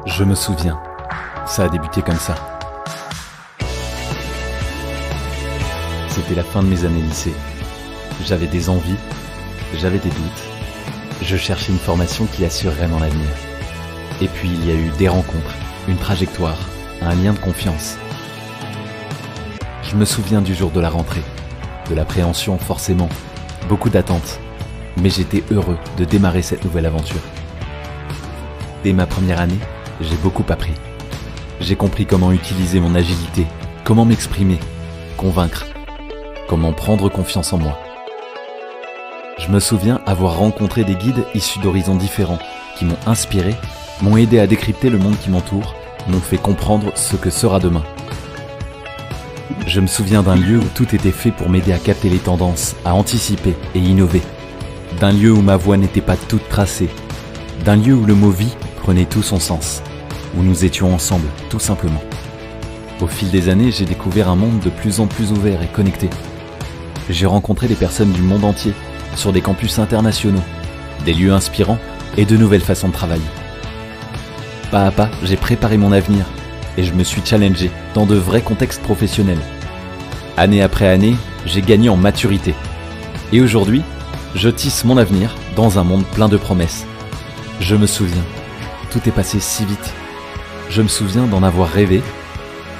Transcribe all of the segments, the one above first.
Je me souviens, ça a débuté comme ça. C'était la fin de mes années lycée. J'avais des envies, j'avais des doutes. Je cherchais une formation qui assurerait mon avenir. Et puis il y a eu des rencontres, une trajectoire, un lien de confiance. Je me souviens du jour de la rentrée, de l'appréhension forcément, beaucoup d'attentes. Mais j'étais heureux de démarrer cette nouvelle aventure. Dès ma première année, j'ai beaucoup appris. J'ai compris comment utiliser mon agilité, comment m'exprimer, convaincre, comment prendre confiance en moi. Je me souviens avoir rencontré des guides issus d'horizons différents qui m'ont inspiré, m'ont aidé à décrypter le monde qui m'entoure, m'ont fait comprendre ce que sera demain. Je me souviens d'un lieu où tout était fait pour m'aider à capter les tendances, à anticiper et innover. D'un lieu où ma voix n'était pas toute tracée. D'un lieu où le mot « vie » prenait tout son sens. Où nous étions ensemble, tout simplement. Au fil des années, j'ai découvert un monde de plus en plus ouvert et connecté. J'ai rencontré des personnes du monde entier, sur des campus internationaux, des lieux inspirants et de nouvelles façons de travailler. Pas à pas, j'ai préparé mon avenir et je me suis challengé dans de vrais contextes professionnels. Année après année, j'ai gagné en maturité. Et aujourd'hui, je tisse mon avenir dans un monde plein de promesses. Je me souviens, tout est passé si vite. Je me souviens d'en avoir rêvé.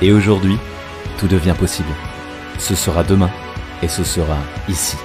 Et aujourd'hui, tout devient possible. Ce sera demain et ce sera ici.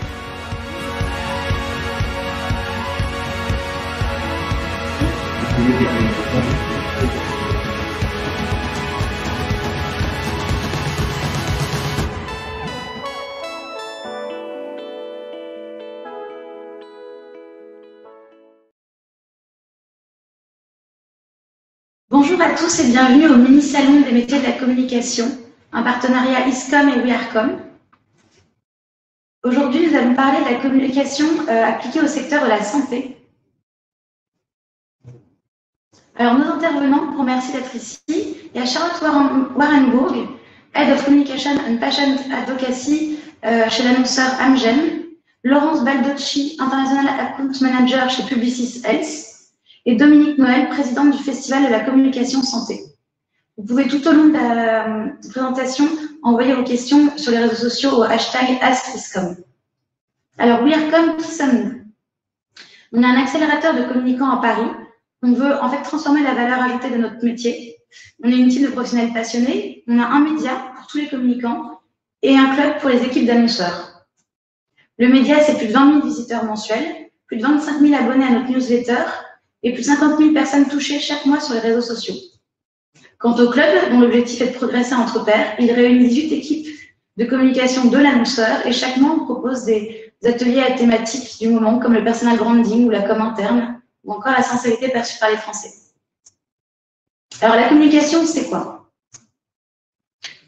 Bonjour à tous et bienvenue au mini-salon des métiers de la communication, un partenariat ISCOM et WeAreCom. Aujourd'hui, nous allons parler de la communication appliquée au secteur de la santé. Alors, nos intervenants, pour merci d'être ici, il y a Charlotte Warenbourg, Head of Communication and Patient Advocacy chez l'annonceur Amgen, Laurence Baldocci, International Account Manager chez Publicis Health, et Dominique Noël, présidente du Festival de la communication santé. Vous pouvez tout au long de la présentation envoyer vos questions sur les réseaux sociaux au hashtag #AskISCOM. Alors, WeAreCom, qui sommes-nous? On est un accélérateur de communicants à Paris. On veut en fait transformer la valeur ajoutée de notre métier. On est une team de professionnels passionnés. On a un média pour tous les communicants et un club pour les équipes d'annonceurs. Le média, c'est plus de 20 000 visiteurs mensuels, plus de 25 000 abonnés à notre newsletter et plus de 50 000 personnes touchées chaque mois sur les réseaux sociaux. Quant au club, dont l'objectif est de progresser entre pairs, il réunit 18 équipes de communication de l'annonceur et chaque mois, on propose des ateliers à thématiques du moment, comme le personal branding ou la com interne, ou encore la sincérité perçue par les Français. Alors, la communication, c'est quoi?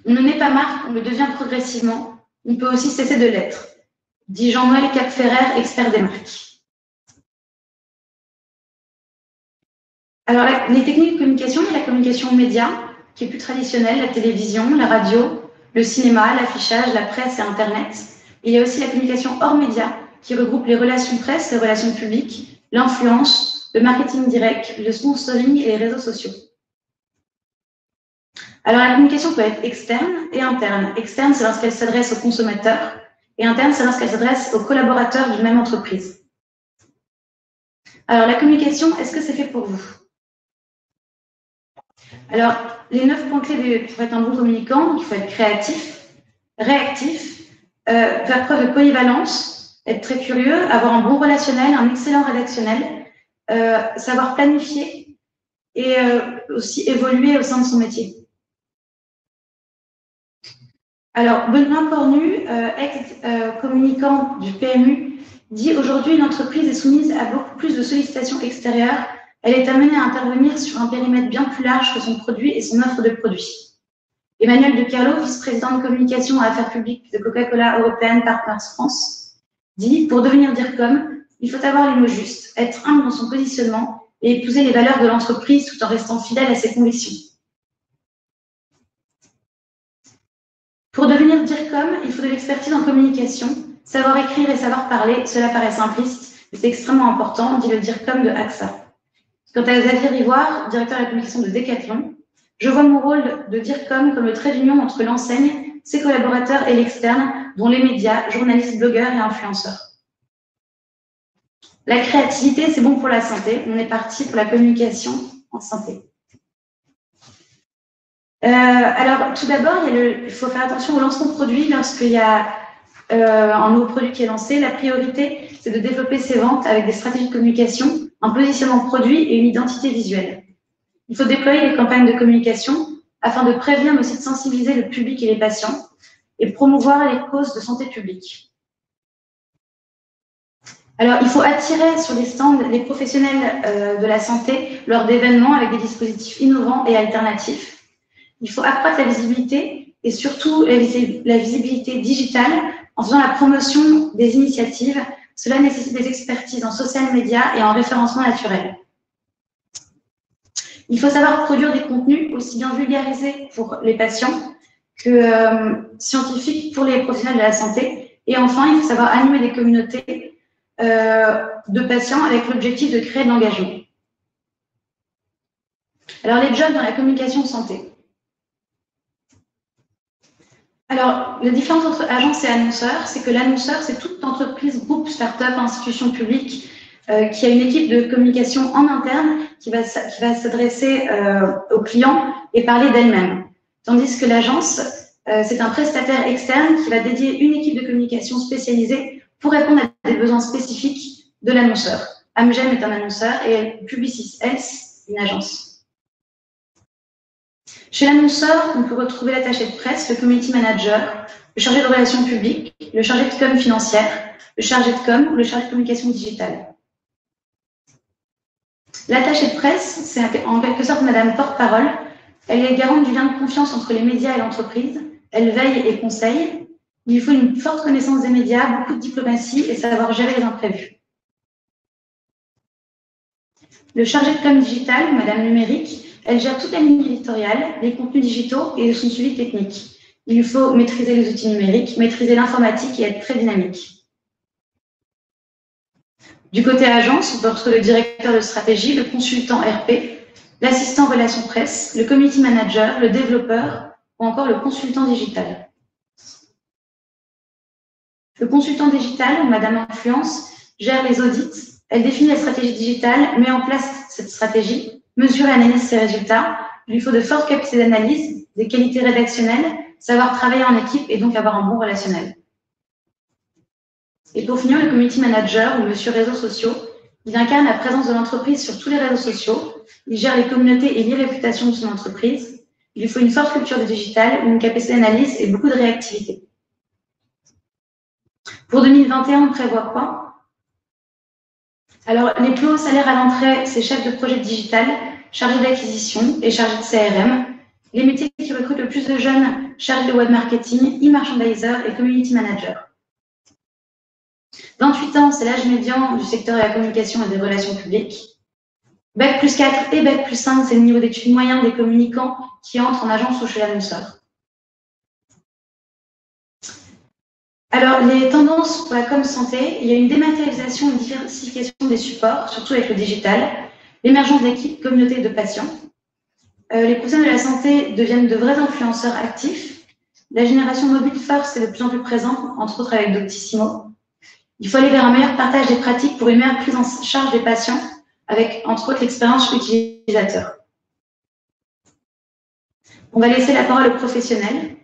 On ne naît pas marque, on le devient progressivement. On peut aussi cesser de l'être, dit Jean-Noël Capferrer, expert des marques. Alors, les techniques de communication, il y a la communication média, qui est plus traditionnelle, la télévision, la radio, le cinéma, l'affichage, la presse et Internet. Et il y a aussi la communication hors média, qui regroupe les relations presse, les relations publiques, l'influence, le marketing direct, le sponsoring et les réseaux sociaux. Alors, la communication peut être externe et interne. Externe, c'est lorsqu'elle s'adresse aux consommateurs, et interne, c'est lorsqu'elle s'adresse aux collaborateurs d'une même entreprise. Alors, la communication, est-ce que c'est fait pour vous? Alors, les 9 points clés pour être un bon communicant, il faut être créatif, réactif, faire preuve de polyvalence, être très curieux, avoir un bon relationnel, un excellent rédactionnel, savoir planifier et aussi évoluer au sein de son métier. Alors, Benoît Cornu, ex-communicant du PMU, dit « Aujourd'hui, une entreprise est soumise à beaucoup plus de sollicitations extérieures. Elle est amenée à intervenir sur un périmètre bien plus large que son produit et son offre de produits. » Emmanuel De Carlo, vice-président de communication à affaires publiques de Coca-Cola European Partners France, dit « Pour devenir DIRCOM, il faut avoir les mots justes, être humble dans son positionnement et épouser les valeurs de l'entreprise tout en restant fidèle à ses convictions. » Pour devenir DIRCOM, il faut de l'expertise en communication, savoir écrire et savoir parler. Cela paraît simpliste, mais c'est extrêmement important, dit le DIRCOM de AXA. Quant à Xavier Rivoire, directeur de la communication de Decathlon, je vois mon rôle de DIRCOM comme le trait d'union entre l'enseigne, ses collaborateurs et l'externe, dont les médias, journalistes, blogueurs et influenceurs. La créativité, c'est bon pour la santé. On est parti pour la communication en santé. Alors, tout d'abord, il faut faire attention au lancement de produits lorsqu'il y a un nouveau produit qui est lancé. La priorité, c'est de développer ses ventes avec des stratégies de communication, un positionnement produit et une identité visuelle. Il faut déployer des campagnes de communication afin de prévenir, mais aussi de sensibiliser le public et les patients et promouvoir les causes de santé publique. Alors, il faut attirer sur les stands les professionnels de la santé lors d'événements avec des dispositifs innovants et alternatifs. Il faut accroître la visibilité et surtout la visibilité digitale en faisant la promotion des initiatives. Cela nécessite des expertises en social media et en référencement naturel. Il faut savoir produire des contenus aussi bien vulgarisés pour les patients que scientifiques pour les professionnels de la santé. Et enfin, il faut savoir animer des communautés de patients avec l'objectif de créer de l'engagement. Alors, les jobs dans la communication santé. Alors, la différence entre agence et annonceur, c'est que l'annonceur, c'est toute entreprise, groupe, start-up, institution publique qui a une équipe de communication en interne qui va s'adresser aux clients et parler d'elle-même. Tandis que l'agence, c'est un prestataire externe qui va dédier une équipe de communication spécialisée pour répondre à des besoins spécifiques de l'annonceur. Amgem est un annonceur et Publicis Health, une agence. Chez l'annonceur, on peut retrouver l'attaché de presse, le community manager, le chargé de relations publiques, le chargé de com financière, le chargé de com ou le chargé de communication digitale. L'attachée de presse, c'est en quelque sorte Madame porte-parole. Elle est garante du lien de confiance entre les médias et l'entreprise. Elle veille et conseille. Il faut une forte connaissance des médias, beaucoup de diplomatie et savoir gérer les imprévus. Le chargé de com digital, Madame numérique, elle gère toute la ligne éditoriale, les contenus digitaux et son suivi technique. Il lui faut maîtriser les outils numériques, maîtriser l'informatique et être très dynamique. Du côté agence, on peut retrouver le directeur de stratégie, le consultant RP, l'assistant relations presse, le community manager, le développeur ou encore le consultant digital. Le consultant digital, ou Madame Influence, gère les audits. Elle définit la stratégie digitale, met en place cette stratégie, mesure et analyse ses résultats. Il lui faut de fortes capacités d'analyse, des qualités rédactionnelles, savoir travailler en équipe et donc avoir un bon relationnel. Et pour finir, le community manager ou monsieur réseaux sociaux, il incarne la présence de l'entreprise sur tous les réseaux sociaux. Il gère les communautés et l'irréputation de son entreprise. Il lui faut une forte culture du digital, une capacité d'analyse et beaucoup de réactivité. Pour 2021, on prévoit quoi? Alors, les plus hauts salaires à l'entrée, c'est chef de projet digital, chargé d'acquisition et chargé de CRM. Les métiers qui recrutent le plus de jeunes, chargé de web marketing, e-merchandiser et community manager. 28 ans, c'est l'âge médian du secteur de la communication et des relations publiques. Bac plus 4 et Bac plus 5, c'est le niveau d'études moyen des communicants qui entrent en agence ou chez l'annonceur. Alors, les tendances pour la com santé, il y a une dématérialisation et une diversification des supports, surtout avec le digital, l'émergence d'équipes, communautés de patients. Les professionnels de la santé deviennent de vrais influenceurs actifs. La génération mobile first est de plus en plus présente, entre autres avec Doctissimo. Il faut aller vers un meilleur partage des pratiques pour une meilleure prise en charge des patients, avec, entre autres, l'expérience utilisateur. On va laisser la parole aux professionnels.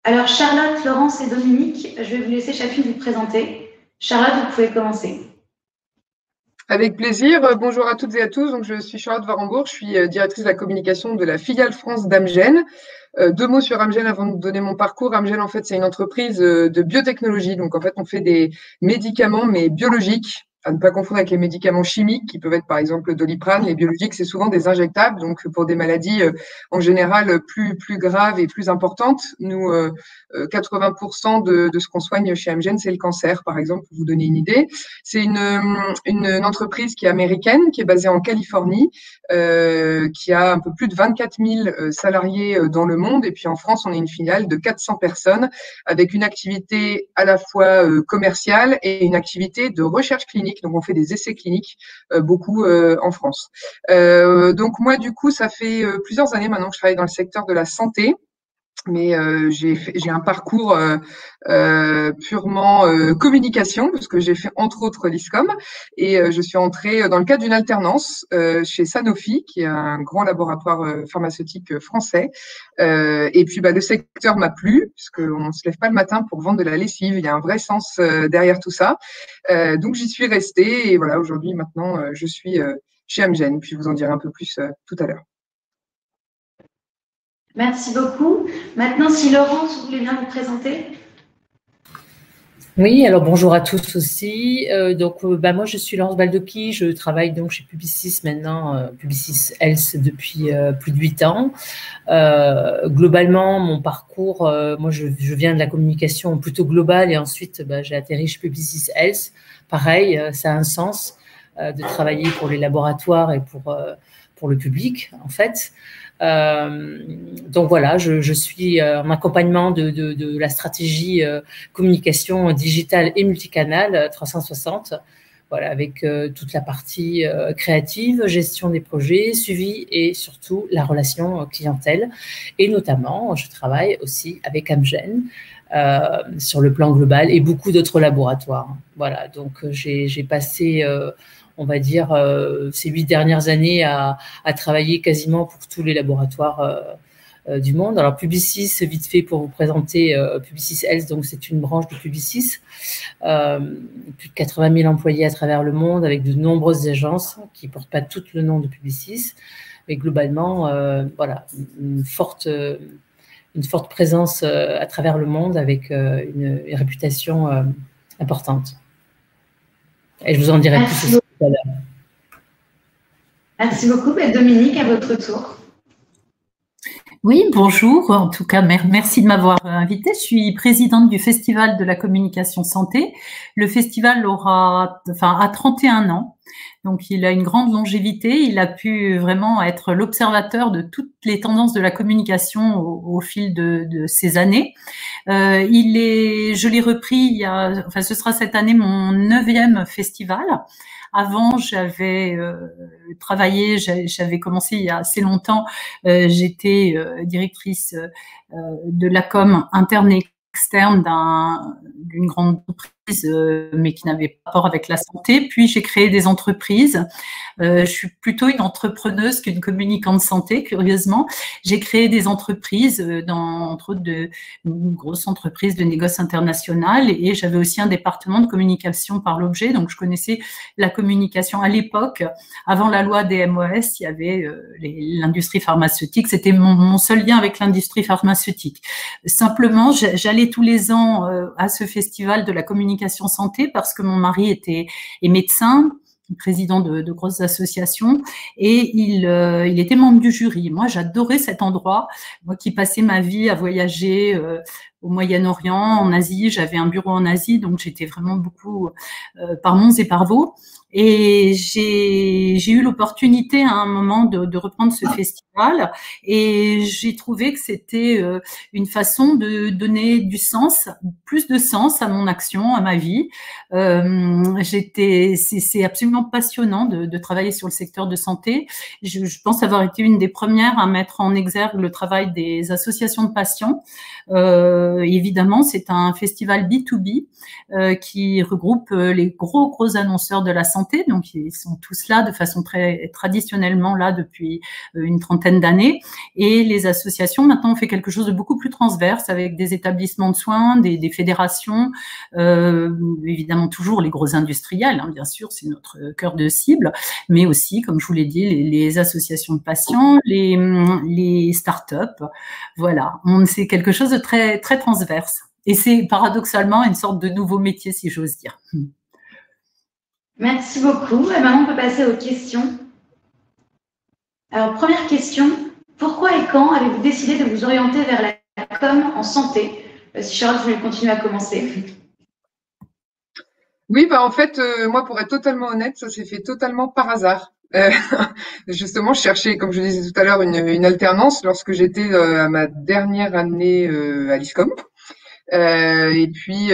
Alors, Charlotte, Florence et Dominique, je vais vous laisser chacune vous présenter. Charlotte, vous pouvez commencer. Avec plaisir. Bonjour à toutes et à tous. Donc, je suis Charlotte Warembourg. Je suis directrice de la communication de la filiale France d'Amgen. Deux mots sur Amgen avant de vous donner mon parcours. Amgen, en fait, c'est une entreprise de biotechnologie. Donc, en fait, on fait des médicaments, mais biologiques, à ne pas confondre avec les médicaments chimiques qui peuvent être, par exemple, le Doliprane. Les biologiques, c'est souvent des injectables. Donc, pour des maladies en général plus graves et plus importantes. Nous, 80% de ce qu'on soigne chez Amgen, c'est le cancer, par exemple, pour vous donner une idée. C'est une entreprise qui est américaine, qui est basée en Californie, qui a un peu plus de 24 000 salariés dans le monde. Et puis en France, on est une filiale de 400 personnes avec une activité à la fois commerciale et une activité de recherche clinique. cliniques. Donc, on fait des essais cliniques beaucoup en France. Donc, moi, du coup, ça fait plusieurs années maintenant que je travaille dans le secteur de la santé. Mais j'ai un parcours purement communication, parce que j'ai fait entre autres l'ISCOM, et je suis entrée dans le cadre d'une alternance chez Sanofi, qui est un grand laboratoire pharmaceutique français. Et puis le secteur m'a plu, puisqu'on ne se lève pas le matin pour vendre de la lessive, il y a un vrai sens derrière tout ça. Donc j'y suis restée, et voilà, aujourd'hui maintenant je suis chez Amgen, puis je vous en dirai un peu plus tout à l'heure. Merci beaucoup. Maintenant, si Laurence, vous voulez bien vous présenter? Oui, alors bonjour à tous aussi. Moi, je suis Laurence Baldocchi, je travaille donc chez Publicis maintenant, Publicis Health depuis plus de 8 ans. Globalement, mon parcours, moi, je viens de la communication plutôt globale et ensuite, j'ai atterri chez Publicis Health. Pareil, ça a un sens de travailler pour les laboratoires et pour le public, en fait. Donc voilà, je suis en accompagnement de la stratégie communication digitale et multicanal 360, voilà, avec toute la partie créative, gestion des projets, suivi et surtout la relation clientèle. Et notamment, je travaille aussi avec Amgen sur le plan global et beaucoup d'autres laboratoires. Voilà, donc j'ai passé on va dire, ces 8 dernières années à travailler quasiment pour tous les laboratoires du monde. Alors, Publicis, vite fait pour vous présenter, Publicis Health, donc c'est une branche de Publicis, plus de 80 000 employés à travers le monde, avec de nombreuses agences qui ne portent pas toutes le nom de Publicis, mais globalement, voilà, une forte présence à travers le monde avec une réputation importante. Et je vous en dirai plus aussi. Voilà. Merci beaucoup. Dominique, à votre tour. Oui, bonjour. En tout cas, merci de m'avoir invitée. Je suis présidente du Festival de la communication santé. Le festival a 31 ans. Donc, il a une grande longévité. Il a pu vraiment être l'observateur de toutes les tendances de la communication au fil de ces années. Je l'ai repris ce sera cette année mon 9e festival. Avant, j'avais travaillé, j'avais commencé il y a assez longtemps, j'étais directrice de la com interne et externe d'une grande entreprise, mais qui n'avait pas rapport avec la santé. Puis, j'ai créé des entreprises. Je suis plutôt une entrepreneuse qu'une communicante santé, curieusement. J'ai créé des entreprises, entre autres une grosse entreprise de négoce international, et j'avais aussi un département de communication par l'objet. Donc, je connaissais la communication à l'époque. Avant la loi des MOS, il y avait l'industrie pharmaceutique. C'était mon seul lien avec l'industrie pharmaceutique. Simplement, j'allais tous les ans à ce festival de la communication santé parce que mon mari est médecin, président de grosses associations, et il était membre du jury. Moi, j'adorais cet endroit. Moi qui passais ma vie à voyager au Moyen-Orient, en Asie, j'avais un bureau en Asie, donc j'étais vraiment beaucoup par Mons et par Vaux. Et j'ai eu l'opportunité à un moment de reprendre ce festival, et j'ai trouvé que c'était une façon de donner du sens, plus de sens à mon action, à ma vie. C'est absolument passionnant de travailler sur le secteur de santé. Je pense avoir été une des premières à mettre en exergue le travail des associations de patients. Évidemment, c'est un festival B2B qui regroupe les gros annonceurs de la santé, donc ils sont tous là de façon très traditionnellement là depuis une trentaine d'années, et les associations maintenant on fait quelque chose de beaucoup plus transverse avec des établissements de soins, des fédérations, évidemment toujours les gros industriels, hein, bien sûr c'est notre cœur de cible, mais aussi comme je vous l'ai dit les associations de patients, les startups, voilà, c'est quelque chose de très très transverse. Et c'est paradoxalement une sorte de nouveau métier, si j'ose dire. Merci beaucoup. Et maintenant, on peut passer aux questions. Alors, première question. Pourquoi et quand avez-vous décidé de vous orienter vers la com en santé? Si Charlotte voulait continuer à commencer. Oui, en fait, moi, pour être totalement honnête, ça s'est fait totalement par hasard. Justement, je cherchais, comme je disais tout à l'heure, une alternance lorsque j'étais à ma dernière année à l'ISCOM. Et puis,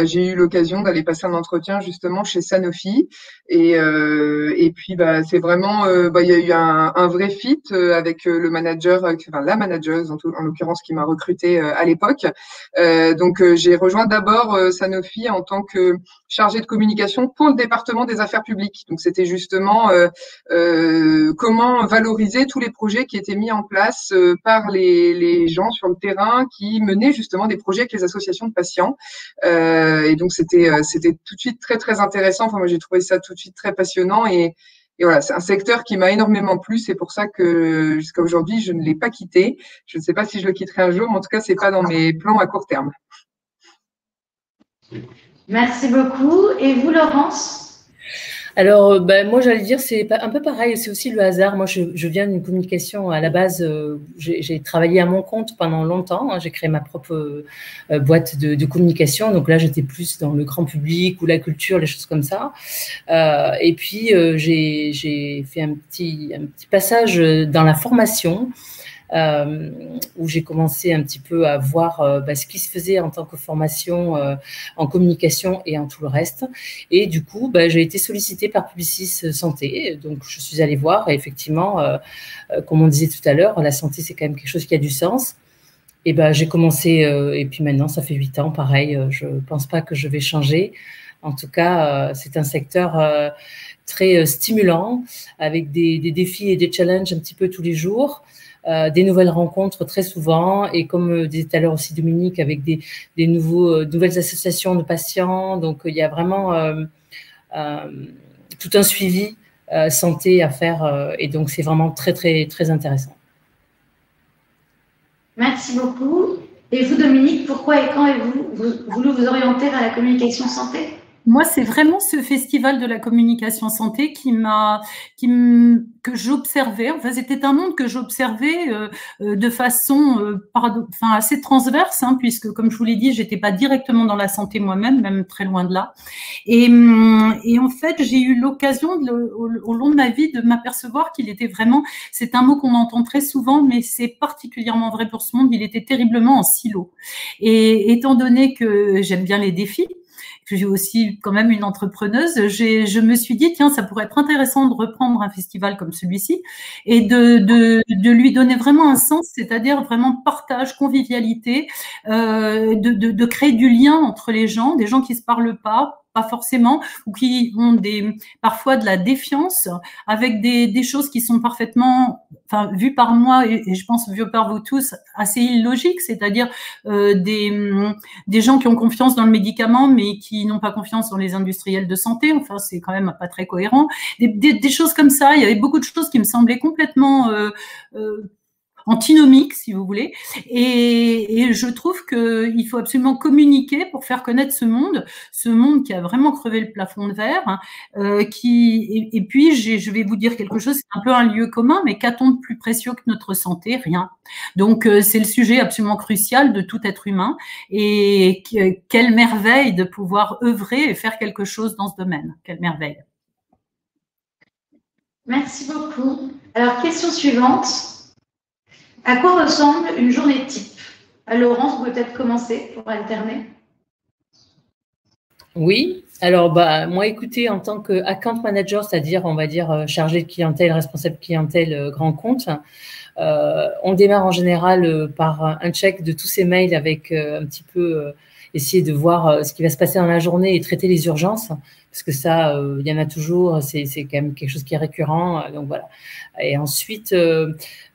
j'ai eu l'occasion d'aller passer un entretien justement chez Sanofi. Et puis, c'est vraiment, il y a eu un vrai fit avec le manager, enfin la manageuse en l'occurrence qui m'a recrutée à l'époque. Donc, j'ai rejoint d'abord Sanofi en tant que chargée de communication pour le département des affaires publiques. Donc, c'était justement comment valoriser tous les projets qui étaient mis en place par les gens sur le terrain qui menaient justement des projets avec les associations de patients. Et donc, c'était tout de suite très, très intéressant. Enfin, moi, j'ai trouvé ça tout de suite très passionnant et voilà, c'est un secteur qui m'a énormément plu. C'est pour ça que jusqu'à aujourd'hui, je ne l'ai pas quitté. Je ne sais pas si je le quitterai un jour, mais en tout cas, c'est pas dans mes plans à court terme. Merci beaucoup. Et vous, Laurence? Alors, moi, j'allais dire, c'est un peu pareil, c'est aussi le hasard. Moi, je viens d'une communication à la base. J'ai travaillé à mon compte pendant longtemps. Hein, j'ai créé ma propre boîte de communication. Donc là, j'étais plus dans le grand public ou la culture, les choses comme ça. Et puis, j'ai fait un petit passage dans la formation. Où j'ai commencé un petit peu à voir ce qui se faisait en tant que formation en communication et en tout le reste. Et du coup, j'ai été sollicitée par Publicis Santé. Donc, je suis allée voir et effectivement, comme on disait tout à l'heure, la santé, c'est quand même quelque chose qui a du sens. Et j'ai commencé, et puis maintenant, ça fait 8 ans, pareil, je ne pense pas que je vais changer. En tout cas, c'est un secteur très stimulant, avec des défis et des challenges un petit peu tous les jours. Des nouvelles rencontres très souvent et comme disait tout à l'heure aussi Dominique, avec des nouvelles associations de patients. Donc, il y a vraiment tout un suivi santé à faire et donc c'est vraiment très, très, très intéressant. Merci beaucoup. Et vous, Dominique, pourquoi et quand avez-vous voulu vous orienter vers la communication santé ? Moi, c'est vraiment ce festival de la communication santé que j'observais. Enfin, c'était un monde que j'observais de façon assez transverse, hein, puisque, comme je vous l'ai dit, j'étais pas directement dans la santé moi-même, même très loin de là. Et en fait, j'ai eu l'occasion au long de ma vie de m'apercevoir qu'il était vraiment, c'est un mot qu'on entend très souvent, mais c'est particulièrement vrai pour ce monde, il était terriblement en silo. Et étant donné que j'aime bien les défis, je suis aussi quand même une entrepreneuse, je me suis dit, tiens, ça pourrait être intéressant de reprendre un festival comme celui-ci et de lui donner vraiment un sens, c'est-à-dire vraiment partage, convivialité, de créer du lien entre les gens, des gens qui se parlent pas forcément, ou qui ont parfois de la défiance, avec des choses qui sont parfaitement, vues par moi et je pense vues par vous tous, assez illogiques, c'est-à-dire des gens qui ont confiance dans le médicament, mais qui n'ont pas confiance dans les industriels de santé. Enfin, c'est quand même pas très cohérent. Des choses comme ça. Il y avait beaucoup de choses qui me semblaient complètement antinomique, si vous voulez, et je trouve qu'il faut absolument communiquer pour faire connaître ce monde qui a vraiment crevé le plafond de verre, hein, et puis je vais vous dire quelque chose, c'est un peu un lieu commun, mais qu'a-t-on de plus précieux que notre santé? Rien. Donc c'est le sujet absolument crucial de tout être humain, et quelle merveille de pouvoir œuvrer et faire quelque chose dans ce domaine. Quelle merveille. Merci beaucoup. Alors, question suivante. À quoi ressemble une journée type? Laurence, vous pouvez peut-être commencer pour alterner. Oui, alors moi, écoutez, en tant qu'account manager, c'est-à-dire, on va dire, chargé de clientèle, responsable clientèle, grand compte, on démarre en général par un check de tous ces mails avec un petit peu essayer de voir ce qui va se passer dans la journée et traiter les urgences, parce que ça, il y en a toujours, c'est quand même quelque chose qui est récurrent, donc voilà. Et ensuite,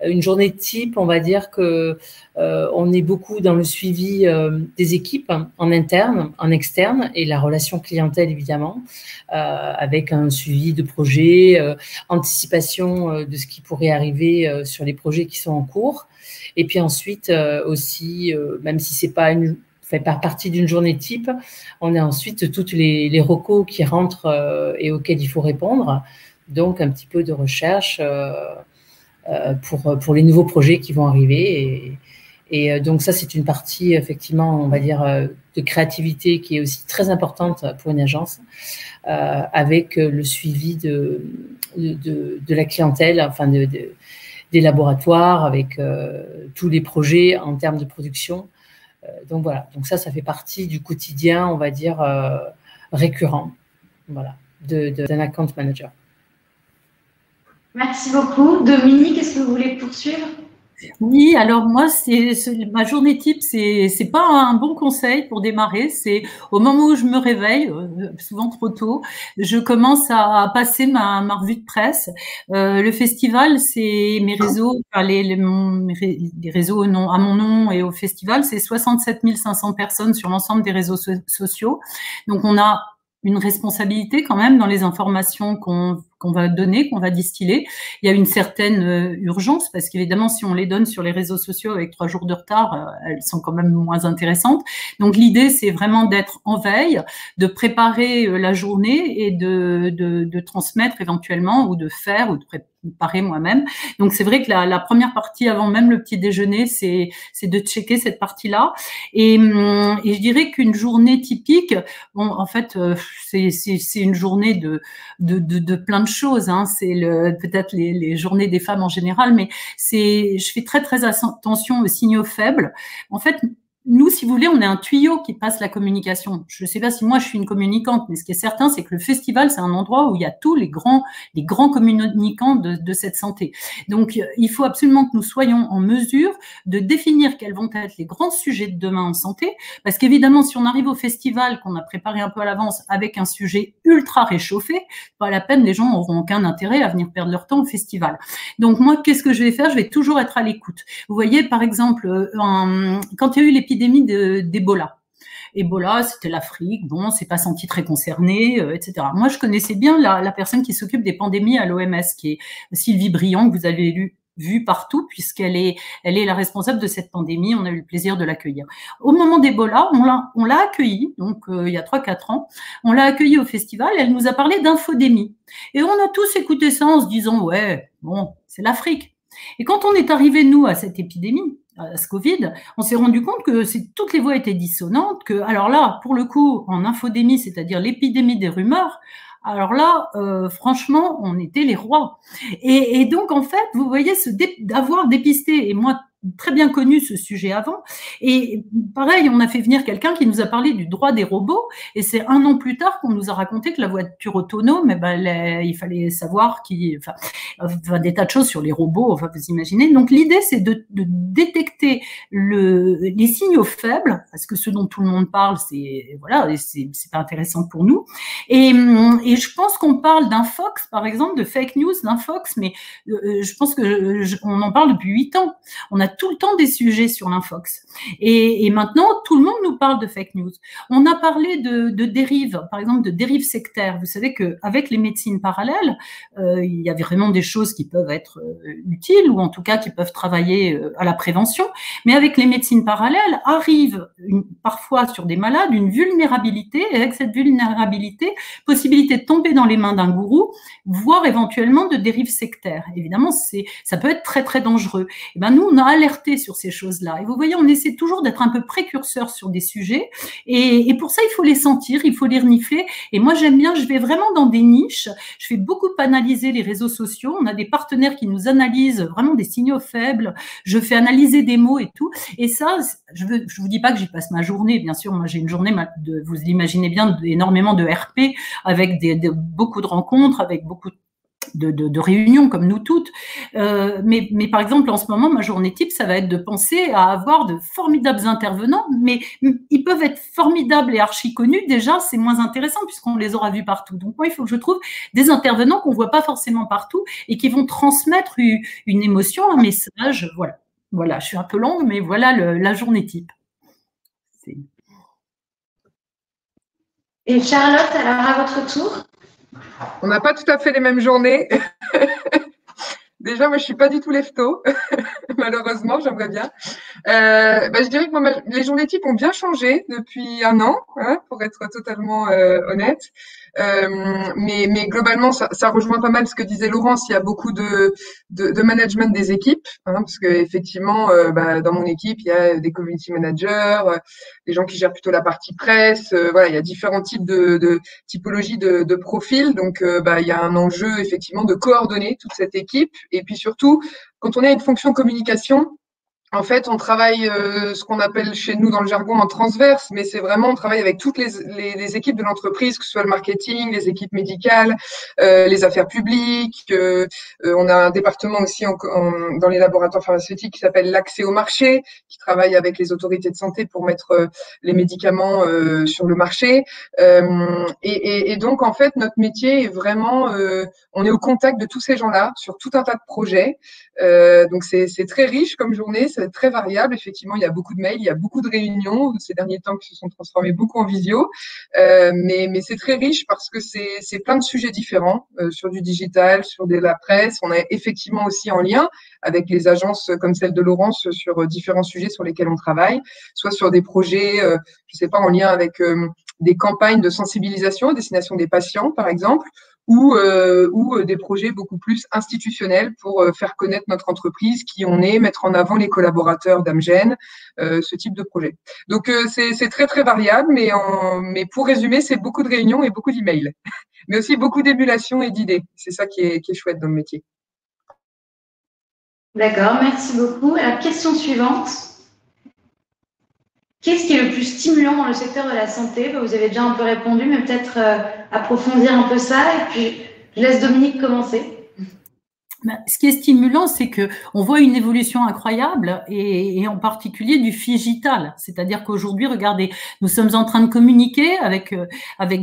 une journée type, on va dire que on est beaucoup dans le suivi des équipes en interne, en externe, et la relation clientèle évidemment, avec un suivi de projet, anticipation de ce qui pourrait arriver sur les projets qui sont en cours. Et puis ensuite aussi, même si c'est pas fait par partie d'une journée type, on a ensuite toutes les recos qui rentrent et auxquels il faut répondre. Donc, un petit peu de recherche pour les nouveaux projets qui vont arriver. Et donc, ça, c'est une partie, effectivement, on va dire, de créativité qui est aussi très importante pour une agence, avec le suivi de la clientèle, enfin, des laboratoires, avec tous les projets en termes de production. Donc voilà, donc ça fait partie du quotidien, on va dire, récurrent, voilà, d'un account manager. Merci beaucoup. Dominique, est-ce que vous voulez poursuivre? Oui, alors moi, ma journée type, c'est pas un bon conseil pour démarrer. C'est au moment où je me réveille, souvent trop tôt, je commence à passer ma revue de presse. Le festival, c'est mes réseaux, enfin, les réseaux à mon nom et au festival, c'est 67 500 personnes sur l'ensemble des réseaux sociaux. Donc on a une responsabilité quand même dans les informations qu'on va donner, qu'on va distiller. Il y a une certaine urgence parce qu'évidemment, si on les donne sur les réseaux sociaux avec 3 jours de retard, elles sont quand même moins intéressantes. Donc, l'idée, c'est vraiment d'être en veille, de préparer la journée et de transmettre éventuellement ou de faire ou de préparer moi-même. Donc, c'est vrai que la première partie, avant même le petit déjeuner, c'est de checker cette partie-là. Et je dirais qu'une journée typique, bon, en fait, c'est une journée de plein de choses, hein. C'est peut-être les journées des femmes en général, mais je fais très très attention aux signaux faibles. En fait, nous, si vous voulez, on est un tuyau qui passe la communication. Je ne sais pas si moi je suis une communicante, mais ce qui est certain, c'est que le festival, c'est un endroit où il y a tous les grands communicants de cette santé. Donc, il faut absolument que nous soyons en mesure de définir quels vont être les grands sujets de demain en santé, parce qu'évidemment, si on arrive au festival, qu'on a préparé un peu à l'avance avec un sujet ultra réchauffé, pas la peine, les gens n'auront aucun intérêt à venir perdre leur temps au festival. Donc, moi, qu'est-ce que je vais faire? Je vais toujours être à l'écoute. Vous voyez, par exemple, quand il y a eu l'épidémie d'Ebola. Ebola, c'était l'Afrique, bon, c'est pas senti très concerné, etc. Moi, je connaissais bien la personne qui s'occupe des pandémies à l'OMS, qui est Sylvie Briand, que vous avez vu partout, puisqu'elle est la responsable de cette pandémie. On a eu le plaisir de l'accueillir. Au moment d'Ebola, on l'a accueillie, donc il y a 3-4 ans, on l'a accueillie au festival, elle nous a parlé d'infodémie. Et on a tous écouté ça en se disant, ouais, bon, c'est l'Afrique. Et quand on est arrivé, nous, à cette épidémie, à ce Covid, on s'est rendu compte que toutes les voix étaient dissonantes, que, alors là, pour le coup, en infodémie, c'est-à-dire l'épidémie des rumeurs, alors là, franchement, on était les rois. Et donc, en fait, vous voyez, d'avoir dépisté, et moi, très bien connu ce sujet avant. Et pareil, on a fait venir quelqu'un qui nous a parlé du droit des robots. Et c'est 1 an plus tard qu'on nous a raconté que la voiture autonome, il fallait savoir des tas de choses sur les robots, enfin, vous imaginez. Donc, l'idée, c'est de détecter les signaux faibles, parce que ce dont tout le monde parle, c'est pas intéressant pour nous. Et je pense qu'on parle d'infox, par exemple, de fake news, d'infox, mais je pense on en parle depuis 8 ans. On a tout le temps des sujets sur l'infox. Et maintenant, tout le monde nous parle de fake news. On a parlé de dérives, par exemple de dérives sectaires. Vous savez qu'avec les médecines parallèles, il y a vraiment des choses qui peuvent être utiles ou en tout cas qui peuvent travailler à la prévention. Mais avec les médecines parallèles, arrive parfois sur des malades une vulnérabilité, et avec cette vulnérabilité, possibilité de tomber dans les mains d'un gourou, voire éventuellement de dérives sectaires. Évidemment, ça peut être très très dangereux. Et ben nous, on a alerté sur ces choses-là. Et vous voyez, on essaie toujours d'être un peu précurseur sur des sujets. Et pour ça, il faut les sentir, il faut les renifler. Et moi, j'aime bien, je vais vraiment dans des niches. Je fais beaucoup analyser les réseaux sociaux. On a des partenaires qui nous analysent vraiment des signaux faibles. Je fais analyser des mots et tout. Et ça, je vous dis pas que j'y passe ma journée. Bien sûr, moi, j'ai une journée, vous l'imaginez bien, énormément de RP, avec beaucoup de rencontres, avec beaucoup de réunions comme nous toutes. Mais par exemple, en ce moment, ma journée type, ça va être de penser à avoir de formidables intervenants, mais ils peuvent être formidables et archi connus. Déjà, c'est moins intéressant puisqu'on les aura vus partout. Donc, moi, il faut que je trouve des intervenants qu'on voit pas forcément partout et qui vont transmettre une émotion, un message. Voilà, je suis un peu longue, mais voilà la journée type. Et Charlotte, alors à votre tour. On n'a pas tout à fait les mêmes journées. Déjà, moi, je suis pas du tout lève-tôt, malheureusement, j'aimerais bien. Je dirais que moi, les journées types ont bien changé depuis 1 an, hein, pour être totalement honnête. Mais globalement, ça rejoint pas mal ce que disait Laurence. Il y a beaucoup de management des équipes, hein, parce que effectivement, dans mon équipe, il y a des community managers, des gens qui gèrent plutôt la partie presse. Il y a différents types de typologies de profils. Donc, il y a un enjeu effectivement de coordonner toute cette équipe. Et puis surtout, quand on est à une fonction communication, En fait, on travaille ce qu'on appelle chez nous dans le jargon en transverse, mais c'est vraiment, on travaille avec toutes les équipes de l'entreprise, que ce soit le marketing, les équipes médicales, les affaires publiques. On a un département aussi dans les laboratoires pharmaceutiques qui s'appelle l'accès au marché, qui travaille avec les autorités de santé pour mettre les médicaments sur le marché. Et donc, en fait, notre métier est vraiment, on est au contact de tous ces gens-là sur tout un tas de projets. Donc, c'est très riche comme journée. C'est très variable. Effectivement, il y a beaucoup de mails, il y a beaucoup de réunions ces derniers temps qui se sont transformés beaucoup en visio. Mais c'est très riche parce que c'est plein de sujets différents sur du digital, sur de la presse. On est effectivement aussi en lien avec les agences comme celle de Laurence sur différents sujets sur lesquels on travaille, soit sur des projets, je sais pas, en lien avec des campagnes de sensibilisation à destination des patients, par exemple, ou des projets beaucoup plus institutionnels pour faire connaître notre entreprise, qui on est, mettre en avant les collaborateurs d'Amgen, ce type de projet. Donc, c'est très, très variable, mais pour résumer, c'est beaucoup de réunions et beaucoup d'emails, mais aussi beaucoup d'émulation et d'idées. C'est ça qui est chouette dans le métier. D'accord, merci beaucoup. Alors, question suivante. Qu'est-ce qui est le plus stimulant dans le secteur de la santé? Vous avez déjà un peu répondu, mais peut-être approfondir un peu ça. Et puis, je laisse Dominique commencer. Ce qui est stimulant, c'est que on voit une évolution incroyable et en particulier du digital. C'est-à-dire qu'aujourd'hui, regardez, nous sommes en train de communiquer avec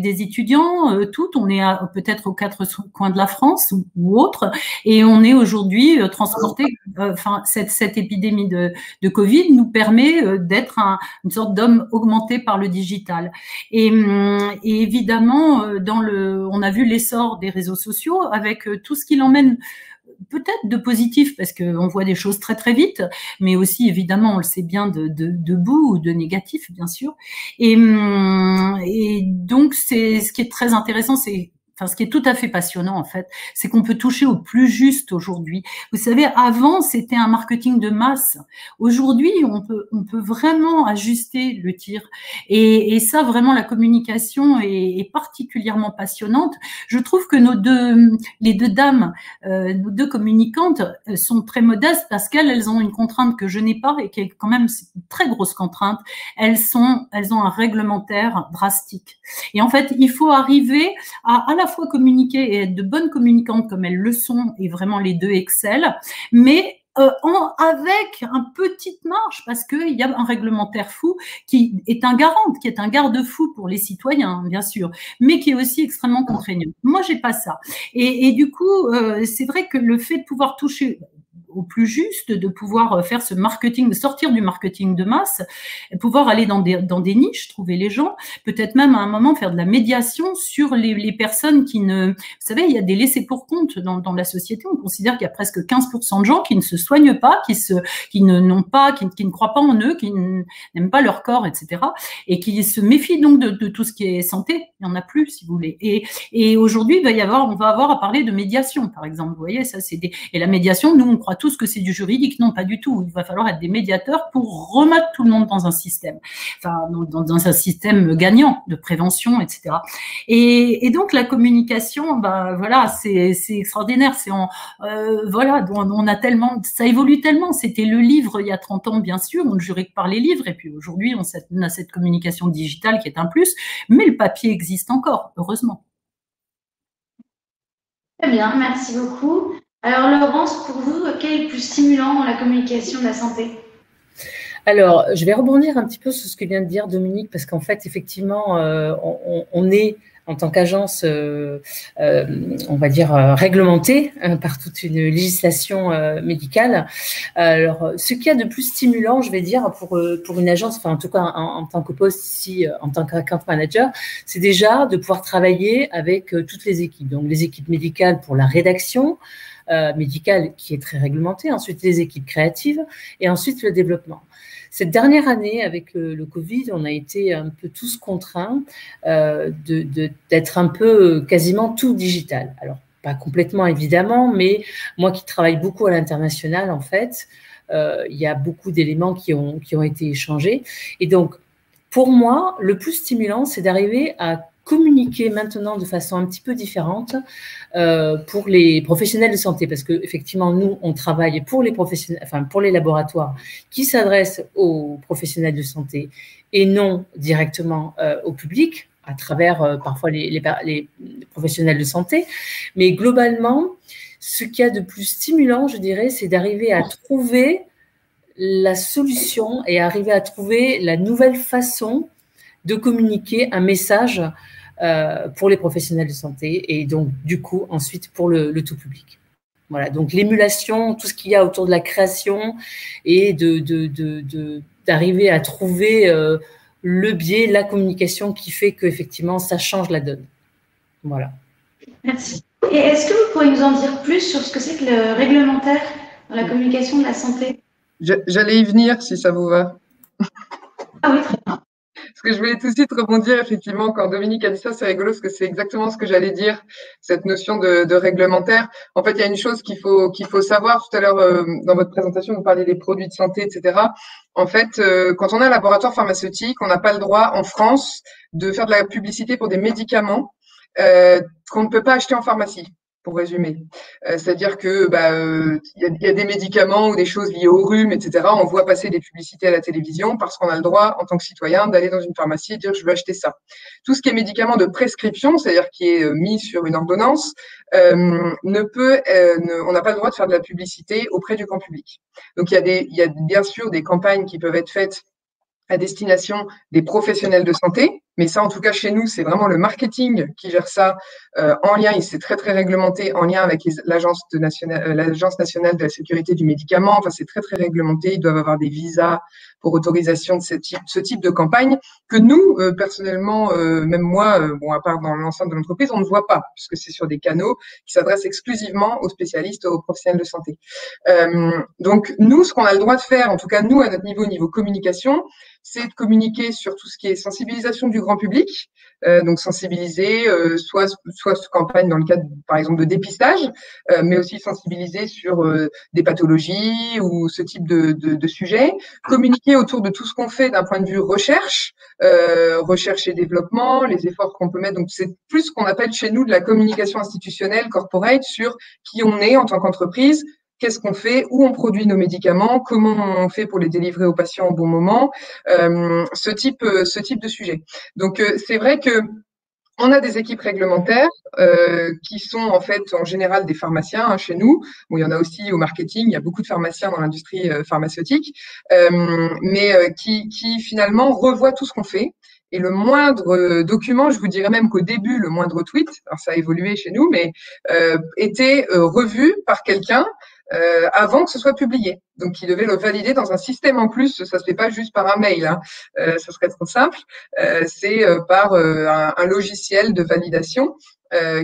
des étudiants, on est peut-être aux 4 coins de la France ou autres, et on est aujourd'hui transporté. Cette épidémie de Covid nous permet d'être une sorte d'homme augmenté par le digital. Et évidemment, on a vu l'essor des réseaux sociaux avec tout ce qu'il emmène. Peut-être de positif parce qu'on voit des choses très très vite, mais aussi évidemment on le sait bien de bout ou de négatif bien sûr. Et donc ce qui est très intéressant, ce qui est tout à fait passionnant en fait, c'est qu'on peut toucher au plus juste aujourd'hui. Vous savez, avant c'était un marketing de masse. Aujourd'hui, on peut vraiment ajuster le tir. Et ça, vraiment, la communication est particulièrement passionnante. Je trouve que les deux dames, nos deux communicantes, sont très modestes parce qu'elles ont une contrainte que je n'ai pas et qui est quand même une très grosse contrainte. Elles ont un réglementaire drastique. Et en fait, il faut arriver à la fois communiquer et être de bonnes communicantes comme elles le sont, et vraiment les deux excellent, mais avec un petite marge, parce qu'il y a un réglementaire fou qui est un garde-fou pour les citoyens, bien sûr, mais qui est aussi extrêmement contraignant. Moi, j'ai pas ça. Et du coup, c'est vrai que le fait de pouvoir toucher au plus juste, de pouvoir faire ce marketing, de sortir du marketing de masse, pouvoir aller dans des niches, trouver les gens, peut-être même à un moment faire de la médiation sur les personnes qui ne... Vous savez, il y a des laissés pour compte dans la société. On considère qu'il y a presque 15% de gens qui ne se soignent pas, qui ne croient pas en eux, qui n'aiment pas leur corps, etc. Et qui se méfient donc de tout ce qui est santé. Il n'y en a plus, si vous voulez. Et aujourd'hui, on va avoir à parler de médiation, par exemple. Vous voyez, ça, et la médiation, nous, on croit tous que c'est du juridique. Non, pas du tout. Il va falloir être des médiateurs pour remettre tout le monde dans un système, dans un système gagnant de prévention, etc. Et donc la communication, voilà, c'est extraordinaire. On a tellement, ça évolue tellement. C'était le livre il y a 30 ans, bien sûr. On ne jurait que par les livres, et puis aujourd'hui, on a cette communication digitale qui est un plus, mais le papier existe encore, heureusement. Très bien, merci beaucoup. Alors Laurence, pour vous, quel est le plus stimulant dans la communication de la santé? Alors, je vais rebondir un petit peu sur ce que vient de dire Dominique, parce qu'en fait, effectivement, on est, en tant qu'agence, on va dire, réglementée par toute une législation médicale. Alors, ce qu'il y a de plus stimulant, je vais dire, pour une agence, enfin, en tout cas, en tant que poste ici, en tant qu'account manager, c'est déjà de pouvoir travailler avec toutes les équipes. Donc, les équipes médicales pour la rédaction, médicale qui est très réglementée, ensuite les équipes créatives et ensuite le développement. Cette dernière année, avec le Covid, on a été un peu tous contraints d'être un peu quasiment tout digital. Alors, pas complètement évidemment, mais moi qui travaille beaucoup à l'international, en fait, il y a beaucoup d'éléments qui ont été échangés. Et donc, pour moi, le plus stimulant, c'est d'arriver à communiquer maintenant de façon un petit peu différente pour les professionnels de santé, parce qu'effectivement, nous, on travaille pour les professionnels, enfin pour les laboratoires qui s'adressent aux professionnels de santé et non directement au public, à travers parfois les professionnels de santé. Mais globalement, ce qu'il y a de plus stimulant, je dirais, c'est d'arriver à trouver la solution et arriver à trouver la nouvelle façon de communiquer un message pour les professionnels de santé et donc, du coup, ensuite pour le tout public. Voilà, donc l'émulation, tout ce qu'il y a autour de la création et d'arriver à trouver le biais, la communication qui fait qu'effectivement, ça change la donne. Voilà. Merci. Et est-ce que vous pourriez nous en dire plus sur ce que c'est que le réglementaire dans la communication de la santé? J'allais y venir, si ça vous va. Ah oui, très bien. Parce que je voulais tout de suite rebondir, effectivement, quand Dominique a dit ça, c'est rigolo, parce que c'est exactement ce que j'allais dire, cette notion de réglementaire. En fait, il y a une chose qu'il faut savoir. Tout à l'heure, dans votre présentation, vous parliez des produits de santé, etc. En fait, quand on a un laboratoire pharmaceutique, on n'a pas le droit, en France, de faire de la publicité pour des médicaments qu'on ne peut pas acheter en pharmacie, pour résumer. C'est-à-dire que il y a des médicaments ou des choses liées au rhume, etc. On voit passer des publicités à la télévision parce qu'on a le droit, en tant que cititoyen, d'aller dans une pharmacie et dire je veux acheter ça. Tout ce qui est médicament de prescription, c'est-à-dire qui est mis sur une ordonnance, on n'a pas le droit de faire de la publicité auprès du grand public. Donc il y a bien sûr des campagnes qui peuvent être faites à destination des professionnels de santé. Mais ça, en tout cas, chez nous, c'est vraiment le marketing qui gère ça en lien, et c'est très, très réglementé, en lien avec l'Agence nationale de la sécurité du médicament. Enfin, c'est très, très réglementé. Ils doivent avoir des visas pour autorisation de ce type de campagne que nous, personnellement, même moi, à part dans l'ensemble de l'entreprise, on ne voit pas, puisque c'est sur des canaux qui s'adressent exclusivement aux spécialistes, aux professionnels de santé. Donc, nous, ce qu'on a le droit de faire, en tout cas, nous, à notre niveau communication, c'est de communiquer sur tout ce qui est sensibilisation du grand public, donc sensibiliser soit campagne dans le cadre, par exemple, de dépistage, mais aussi sensibiliser sur des pathologies ou ce type de sujets, communiquer autour de tout ce qu'on fait d'un point de vue recherche et développement, les efforts qu'on peut mettre. Donc, c'est plus ce qu'on appelle chez nous de la communication institutionnelle, corporate, sur qui on est en tant qu'entreprise, qu'est-ce qu'on fait, où on produit nos médicaments, comment on fait pour les délivrer aux patients au bon moment, ce type de sujet. Donc, c'est vrai que on a des équipes réglementaires qui sont en fait en général des pharmaciens chez nous. Bon, il y en a aussi au marketing, il y a beaucoup de pharmaciens dans l'industrie pharmaceutique, mais qui finalement revoient tout ce qu'on fait. Et le moindre document, je vous dirais même qu'au début, le moindre tweet, alors ça a évolué chez nous, mais était revu par quelqu'un avant que ce soit publié. Donc, il devait le valider dans un système en plus. Ça se fait pas juste par un mail, hein. Ça serait trop simple. C'est par un logiciel de validation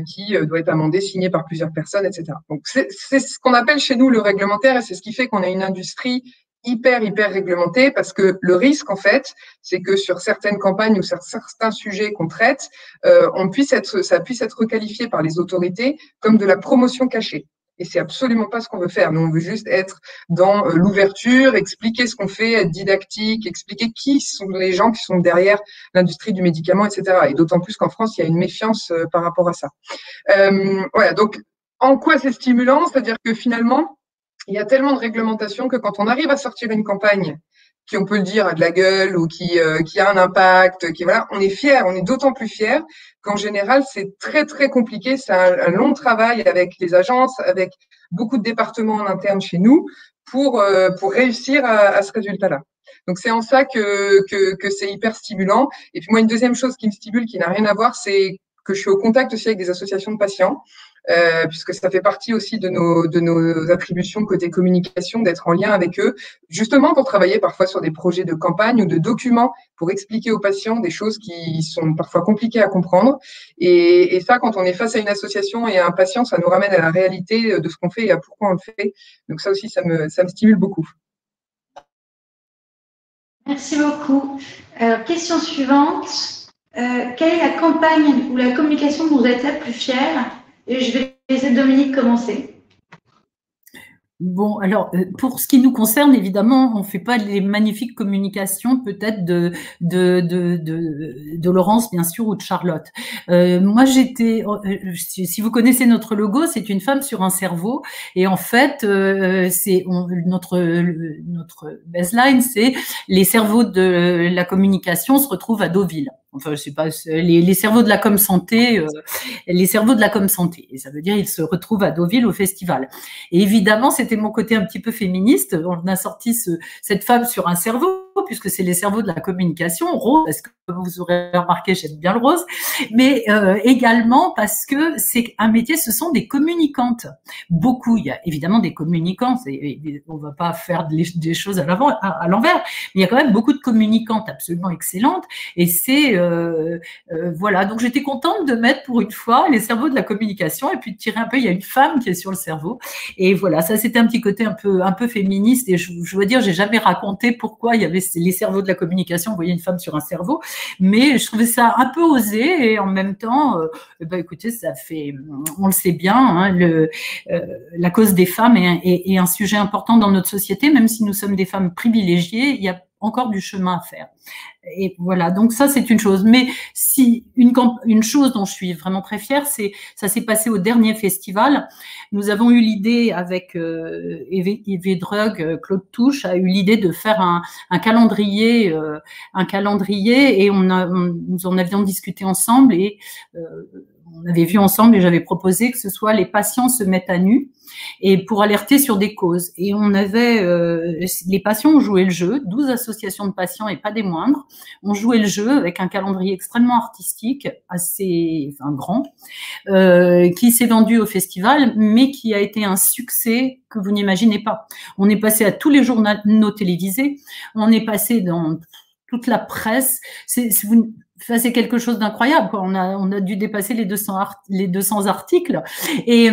qui doit être amendé, signé par plusieurs personnes, etc. Donc, c'est ce qu'on appelle chez nous le réglementaire, et c'est ce qui fait qu'on a une industrie hyper réglementée, parce que le risque, en fait, c'est que sur certaines campagnes ou sur certains sujets qu'on traite, ça puisse être requalifié par les autorités comme de la promotion cachée. Et c'est absolument pas ce qu'on veut faire. Nous, on veut juste être dans l'ouverture, expliquer ce qu'on fait, être didactique, expliquer qui sont les gens qui sont derrière l'industrie du médicament, etc. Et d'autant plus qu'en France, il y a une méfiance par rapport à ça. Voilà. Donc, en quoi c'est stimulant? C'est-à-dire que finalement, il y a tellement de réglementation que quand on arrive à sortir une campagne qui, on peut le dire, a de la gueule ou qui a un impact, voilà, on est fiers, on est d'autant plus fiers qu'en général, c'est très compliqué. C'est un long travail avec les agences, avec beaucoup de départements en interne chez nous pour réussir à ce résultat-là. Donc, c'est en ça que c'est hyper stimulant. Et puis, moi, une deuxième chose qui me stimule, qui n'a rien à voir, c'est que je suis au contact aussi avec des associations de patients. Puisque ça fait partie aussi de nos attributions côté communication, d'être en lien avec eux, justement pour travailler parfois sur des projets de campagne ou de documents pour expliquer aux patients des choses qui sont parfois compliquées à comprendre. Et ça, quand on est face à une association et à un patient, ça nous ramène à la réalité de ce qu'on fait et à pourquoi on le fait. Donc ça aussi, ça me stimule beaucoup. Merci beaucoup. Question suivante. Quelle est la campagne ou la communication dont vous êtes la plus fière? Et je vais laisser Dominique commencer. Bon, alors, pour ce qui nous concerne, évidemment, on fait pas les magnifiques communications peut-être de Laurence, bien sûr, ou de Charlotte. Moi, si vous connaissez notre logo, c'est une femme sur un cerveau. Et en fait, notre baseline, c'est les cerveaux de la communication se retrouvent à Deauville. Enfin, je sais pas, les cerveaux de la com santé, les cerveaux de la com santé. Et ça veut dire ils se retrouvent à Deauville au festival. Et évidemment, c'était mon côté un petit peu féministe. On a sorti cette femme sur un cerveau, puisque c'est les cerveaux de la communication, rose, parce que vous aurez remarqué, j'aime bien le rose, mais également parce que c'est un métier, ce sont des communicantes. Beaucoup, il y a évidemment des communicants, on va pas faire des choses à l'envers, mais il y a quand même beaucoup de communicantes absolument excellentes, et c'est voilà, donc j'étais contente de mettre pour une fois les cerveaux de la communication et puis de tirer un peu, il y a une femme qui est sur le cerveau, et voilà, ça c'était un petit côté un peu féministe, et je dois dire, j'ai jamais raconté pourquoi il y avait les cerveaux de la communication, vous voyez une femme sur un cerveau, mais je trouvais ça un peu osé, et en même temps, écoutez, ça fait, on le sait bien, hein, la cause des femmes est un sujet important dans notre société, même si nous sommes des femmes privilégiées, il y a encore du chemin à faire. Et voilà, donc ça c'est une chose. Mais si une chose dont je suis vraiment très fière, ça s'est passé au dernier festival. Nous avons eu l'idée avec Yves Drug, Claude Touche a eu l'idée de faire un calendrier, et nous en avions discuté ensemble, et on avait vu ensemble, et j'avais proposé que ce soit les patients se mettent à nu, et pour alerter sur des causes. Et on avait, les patients ont joué le jeu, 12 associations de patients et pas des moindres, ont joué le jeu avec un calendrier extrêmement artistique, assez grand, qui s'est vendu au festival, mais qui a été un succès que vous n'imaginez pas. On est passé à tous les journaux télévisés, on est passé dans toute la presse, c'est quelque chose d'incroyable, quoi. On a dû dépasser les 200 articles, et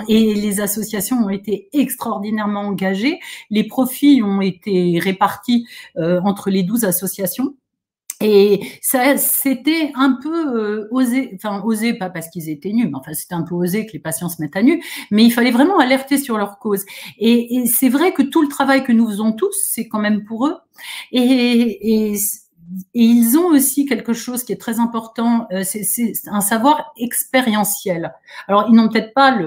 les associations ont été extraordinairement engagées. Les profits ont été répartis entre les 12 associations. Et ça, c'était un peu osé, pas parce qu'ils étaient nus, mais enfin c'était un peu osé que les patients se mettent à nu, mais il fallait vraiment alerter sur leur cause. Et c'est vrai que tout le travail que nous faisons tous, c'est quand même pour eux. Et ils ont aussi quelque chose qui est très important, c'est un savoir expérientiel. Alors, ils n'ont peut-être pas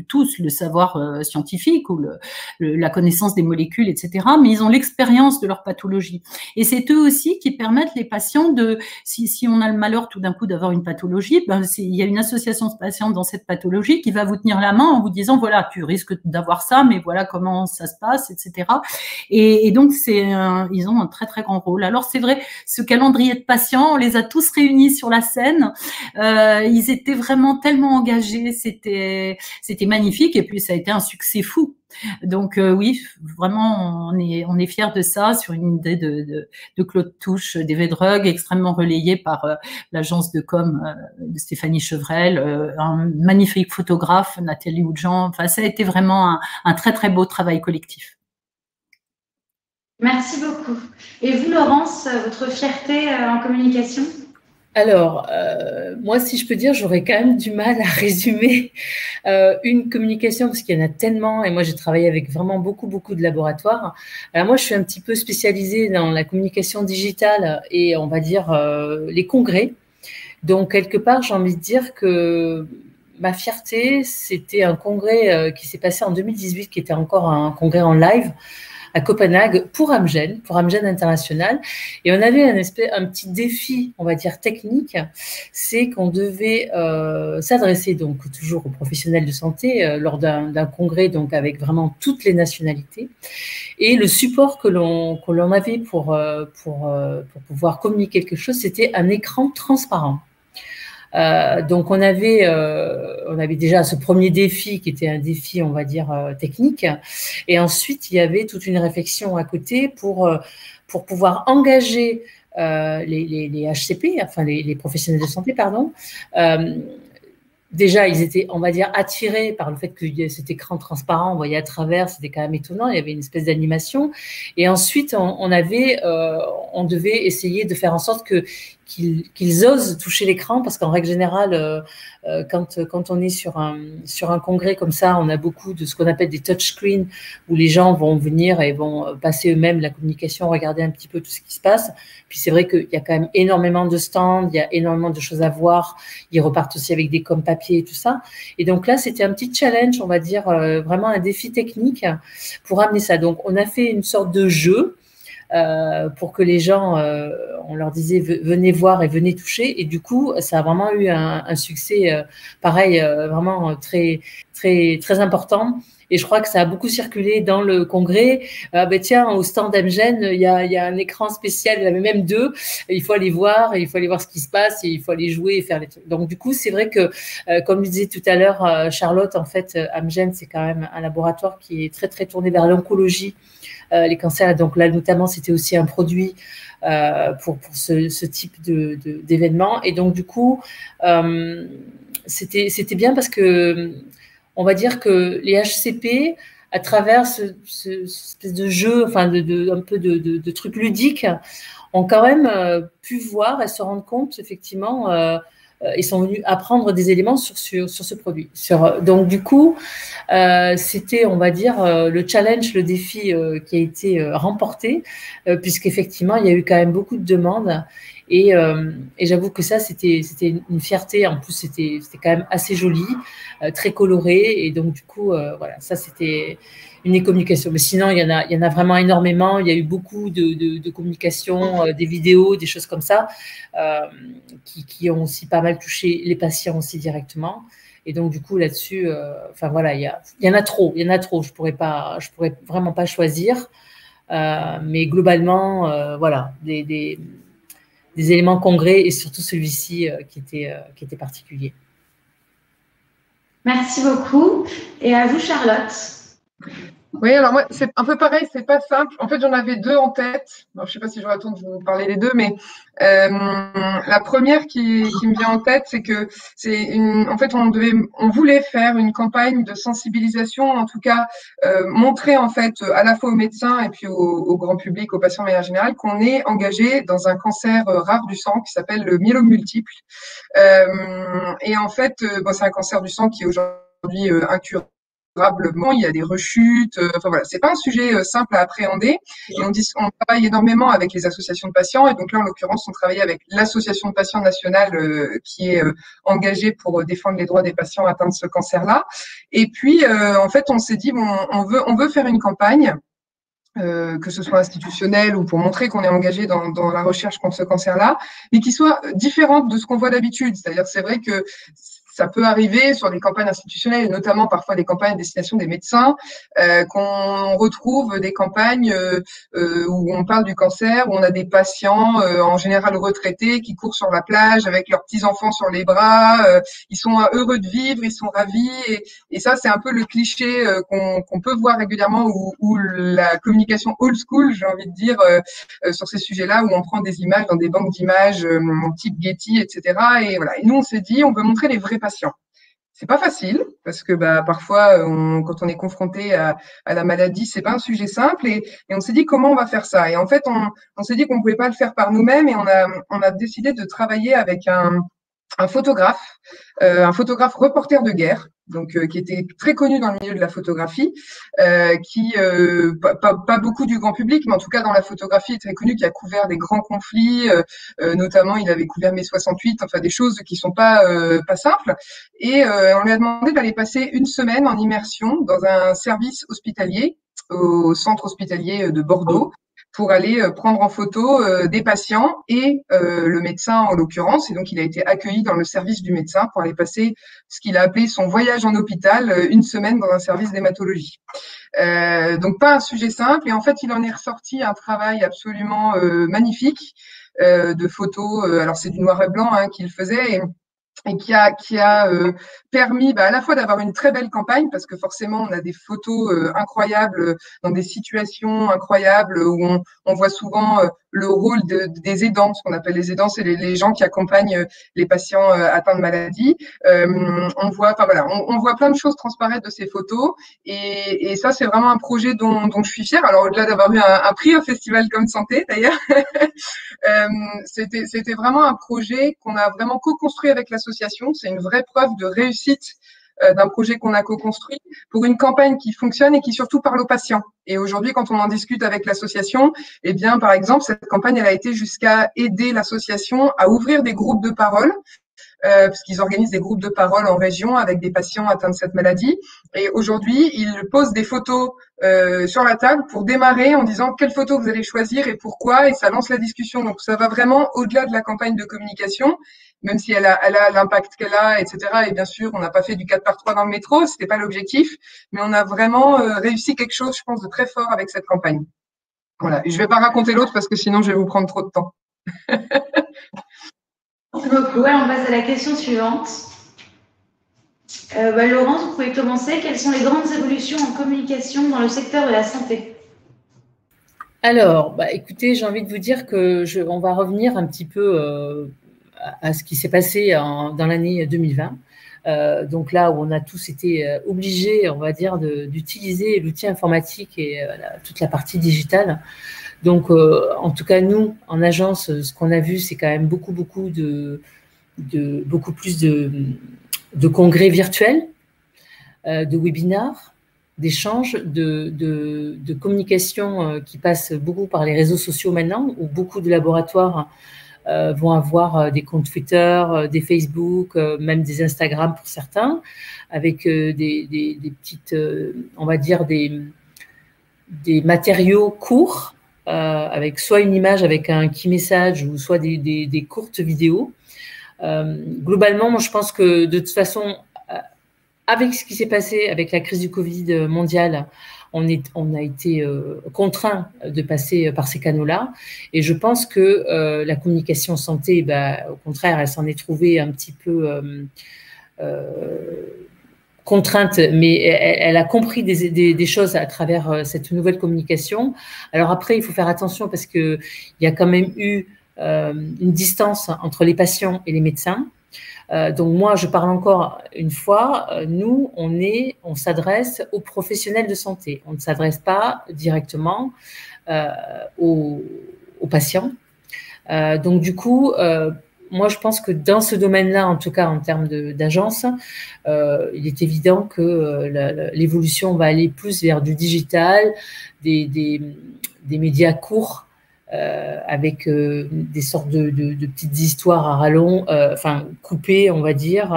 tous le savoir scientifique ou la connaissance des molécules, etc., mais ils ont l'expérience de leur pathologie. Et c'est eux aussi qui permettent les patients si on a le malheur tout d'un coup d'avoir une pathologie, il y a une association de patients dans cette pathologie qui va vous tenir la main en vous disant, voilà, tu risques d'avoir ça, mais voilà comment ça se passe, etc. Et donc, ils ont un très, très grand rôle. Alors, c'est vrai, ce calendrier de patients, on les a tous réunis sur la scène. Ils étaient vraiment tellement engagés, c'était magnifique, et puis ça a été un succès fou. Donc oui, vraiment, on est fiers de ça, sur une idée de Claude Touche, d'Yves Drug, extrêmement relayée par l'agence de com de Stéphanie Chevrel, un magnifique photographe, Nathalie Oudjan. Enfin, ça a été vraiment un très, très beau travail collectif. Merci beaucoup. Et vous, Laurence, votre fierté en communication? Alors, moi, si je peux dire, j'aurais quand même du mal à résumer une communication, parce qu'il y en a tellement, et moi, j'ai travaillé avec vraiment beaucoup, beaucoup de laboratoires. Alors moi, je suis un petit peu spécialisée dans la communication digitale et, on va dire, les congrès. Donc, quelque part, j'ai envie de dire que ma fierté, c'était un congrès qui s'est passé en 2018, qui était encore un congrès en live, à Copenhague pour Amgen International. Et on avait un petit défi, on va dire technique, c'est qu'on devait s'adresser donc toujours aux professionnels de santé lors d'un congrès, donc avec vraiment toutes les nationalités. Et le support que l'on avait pour pouvoir communiquer quelque chose, c'était un écran transparent. Donc on avait déjà ce premier défi qui était un défi, on va dire, technique, et ensuite il y avait toute une réflexion à côté pour pouvoir engager les HCP, enfin les professionnels de santé, pardon. Déjà, ils étaient, on va dire, attirés par le fait que cet écran transparent, on voyait à travers, c'était quand même étonnant, il y avait une espèce d'animation. Et ensuite, on devait essayer de faire en sorte qu'ils osent toucher l'écran, parce qu'en règle générale, quand on est sur un congrès comme ça, on a beaucoup de ce qu'on appelle des touchscreens, où les gens vont venir et vont passer eux-mêmes la communication, regarder un petit peu tout ce qui se passe. Puis c'est vrai qu'il y a quand même énormément de stands, il y a énormément de choses à voir. Ils repartent aussi avec des com papier et tout ça. Et donc là, c'était un petit challenge, on va dire, vraiment un défi technique pour amener ça. Donc on a fait une sorte de jeu pour que les gens, on leur disait venez voir et venez toucher. Et du coup, ça a vraiment eu un succès pareil, vraiment très, très, très important. Et je crois que ça a beaucoup circulé dans le congrès. Ben tiens, au stand d'Amgen, il y a un écran spécial, il y en avait même 2. Il faut aller voir, et il faut aller voir ce qui se passe, et il faut aller jouer et faire les trucs. Donc du coup, c'est vrai que, comme je disais tout à l'heure, Charlotte, en fait, Amgen, c'est quand même un laboratoire qui est très très tourné vers l'oncologie, les cancers. Donc là, notamment, c'était aussi un produit pour ce type d'événement. Et donc du coup, c'était bien parce que on va dire que les HCP, à travers ce espèce de jeu, enfin un peu de trucs ludiques, ont quand même pu voir et se rendre compte, effectivement, ils sont venus apprendre des éléments sur ce produit. Donc du coup, c'était, on va dire, le challenge, le défi qui a été remporté, puisqu'effectivement, il y a eu quand même beaucoup de demandes. Et j'avoue que ça, c'était une fierté. En plus, c'était quand même assez joli, très coloré. Et donc, du coup, voilà, ça, c'était une communication. Mais sinon, il y en a vraiment énormément. Il y a eu beaucoup de communications, des vidéos, des choses comme ça, qui ont aussi pas mal touché les patients aussi directement. Et donc, du coup, là-dessus, enfin voilà, il y en a trop. Je pourrais vraiment pas choisir. Mais globalement, voilà, des éléments congrès, et surtout celui-ci qui était particulier. Merci beaucoup. Et à vous, Charlotte. Oui, alors moi, c'est un peu pareil, c'est pas simple. En fait, j'en avais 2 en tête. Alors, je sais pas si j'aurai le temps de vous parler les 2, mais la première qui me vient en tête, c'est que en fait, on voulait faire une campagne de sensibilisation, en tout cas, montrer en fait à la fois aux médecins et puis au grand public, aux patients de manière générale, qu'on est engagé dans un cancer rare du sang qui s'appelle le myélome multiple. Et en fait, c'est un cancer du sang qui est aujourd'hui incurable. Il y a des rechutes, enfin voilà, c'est pas un sujet simple à appréhender. Et on travaille énormément avec les associations de patients, et donc là en l'occurrence on travaille avec l'association de patients nationale qui est engagée pour défendre les droits des patients atteints de ce cancer-là. Et puis en fait on s'est dit bon, on veut faire une campagne. Que ce soit institutionnel ou pour montrer qu'on est engagé dans la recherche contre ce cancer-là, mais qui soit différente de ce qu'on voit d'habitude. C'est-à-dire, c'est vrai que ça peut arriver sur des campagnes institutionnelles, et notamment parfois des campagnes à destination des médecins, qu'on retrouve des campagnes où on parle du cancer, où on a des patients, en général retraités, qui courent sur la plage avec leurs petits-enfants sur les bras. Ils sont heureux de vivre, ils sont ravis. Et ça, c'est un peu le cliché qu'on peut voir régulièrement, où la communication old school, j'ai envie de dire, sur ces sujets-là, où on prend des images dans des banques d'images type Getty, etc. Et voilà. Et nous, on s'est dit, on veut montrer les vrais patients. C'est pas facile parce que parfois, quand on est confronté à la maladie, c'est pas un sujet simple. Et on s'est dit comment on va faire ça. Et en fait, on s'est dit qu'on pouvait pas le faire par nous-mêmes, et on a décidé de travailler avec un photographe reporter de guerre, donc qui était très connu dans le milieu de la photographie, qui pas beaucoup du grand public, mais en tout cas dans la photographie est très connu, qui a couvert des grands conflits, notamment il avait couvert mai 68, enfin des choses qui sont pas simples. Et on lui a demandé d'aller passer une semaine en immersion dans un service hospitalier au centre hospitalier de Bordeaux, pour aller prendre en photo des patients et le médecin en l'occurrence. Et donc, il a été accueilli dans le service du médecin pour aller passer ce qu'il a appelé son voyage en hôpital, une semaine dans un service d'hématologie. Donc, pas un sujet simple. Et en fait, il en est ressorti un travail absolument magnifique de photos. Alors, c'est du noir et blanc qu'il faisait. Et qui a permis à la fois d'avoir une très belle campagne, parce que forcément on a des photos incroyables dans des situations incroyables où on voit souvent le rôle des aidants, ce qu'on appelle les aidants, c'est les gens qui accompagnent les patients atteints de maladies. On voit, enfin voilà, on voit plein de choses transparaître de ces photos, et ça c'est vraiment un projet dont je suis fière. Alors au-delà d'avoir eu un prix au Festival Comme Santé d'ailleurs, c'était vraiment un projet qu'on a vraiment co-construit avec l'association. C'est une vraie preuve de réussite d'un projet qu'on a co-construit pour une campagne qui fonctionne et qui surtout parle aux patients. Et aujourd'hui, quand on en discute avec l'association, eh bien, par exemple, cette campagne, elle a été jusqu'à aider l'association à ouvrir des groupes de parole, parce qu'ils organisent des groupes de parole en région avec des patients atteints de cette maladie. Et aujourd'hui, ils posent des photos sur la table pour démarrer en disant quelle photo vous allez choisir et pourquoi, et ça lance la discussion. Donc, ça va vraiment au-delà de la campagne de communication, même si elle a l'impact qu'elle a, etc. Et bien sûr, on n'a pas fait du 4x3 dans le métro, c'était pas l'objectif, mais on a vraiment réussi quelque chose, je pense, de très fort avec cette campagne. Voilà. Et je vais pas raconter l'autre parce que sinon, je vais vous prendre trop de temps. Merci beaucoup. Alors, on passe à la question suivante. Laurence, vous pouvez commencer. Quelles sont les grandes évolutions en communication dans le secteur de la santé? Alors, écoutez, j'ai envie de vous dire que on va revenir un petit peu à ce qui s'est passé dans l'année 2020. Donc là où on a tous été obligés, on va dire, d'utiliser l'outil informatique et toute la partie digitale. Donc, en tout cas, nous, en agence, ce qu'on a vu, c'est quand même beaucoup plus de congrès virtuels, de webinars, d'échanges, de communication qui passent beaucoup par les réseaux sociaux maintenant, où beaucoup de laboratoires vont avoir des comptes Twitter, des Facebook, même des Instagram pour certains, avec des petites, on va dire, des matériaux courts, avec soit une image avec un key message ou soit des courtes vidéos. Globalement, moi, je pense que de toute façon, avec ce qui s'est passé avec la crise du Covid mondiale, on a été contraint de passer par ces canaux-là. Et je pense que la communication santé, au contraire, elle s'en est trouvée un petit peu contrainte, mais elle a compris des choses à travers cette nouvelle communication. Alors après, il faut faire attention parce qu'il y a quand même eu une distance entre les patients et les médecins. Donc moi, je parle encore une fois, nous, on s'adresse aux professionnels de santé. On ne s'adresse pas directement aux patients. Donc du coup, moi, je pense que dans ce domaine-là, en tout cas en termes d'agence, il est évident que l'évolution va aller plus vers du digital, des médias courts, avec des sortes de petites histoires à rallonge, enfin coupées, on va dire,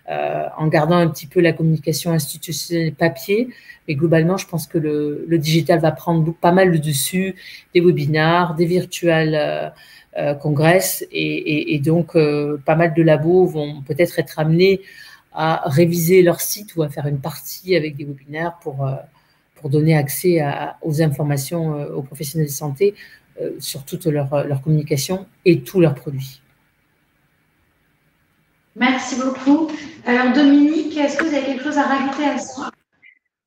en gardant un petit peu la communication institutionnelle papier. Mais globalement, je pense que le digital va prendre pas mal le dessus, des webinars, des virtuels congrès, et donc pas mal de labos vont peut-être être amenés à réviser leur site ou à faire une partie avec des webinaires pour donner accès aux informations aux professionnels de santé sur toute leur communication et tous leurs produits. Merci beaucoup. Alors Dominique, est-ce que vous avez quelque chose à rajouter à ça?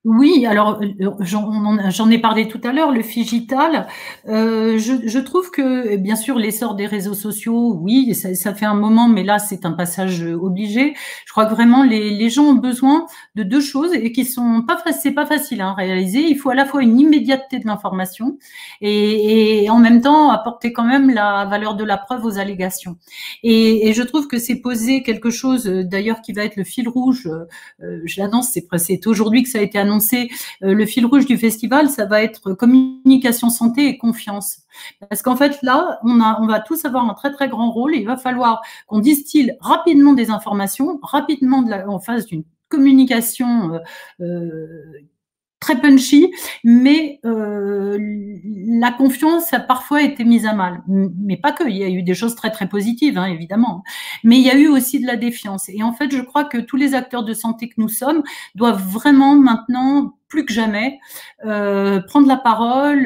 Oui, alors j'en ai parlé tout à l'heure, le figital. Je trouve que, bien sûr, l'essor des réseaux sociaux, oui, ça fait un moment, mais là, c'est un passage obligé. Je crois que vraiment, les gens ont besoin de deux choses et qui sont c'est pas facile à réaliser. Il faut à la fois une immédiateté de l'information et en même temps apporter quand même la valeur de la preuve aux allégations. Et je trouve que c'est posé quelque chose, d'ailleurs, qui va être le fil rouge. Je l'annonce, c'est aujourd'hui que ça a été annoncé. Le fil rouge du festival, ça va être communication santé et confiance. Parce qu'en fait, là, on va tous avoir un très, très grand rôle et il va falloir qu'on distille rapidement des informations, rapidement en face d'une communication très punchy, mais la confiance a parfois été mise à mal. Mais pas que, il y a eu des choses très très positives, hein, évidemment. Mais il y a eu aussi de la défiance. Et en fait, je crois que tous les acteurs de santé que nous sommes doivent vraiment maintenant, plus que jamais, prendre la parole,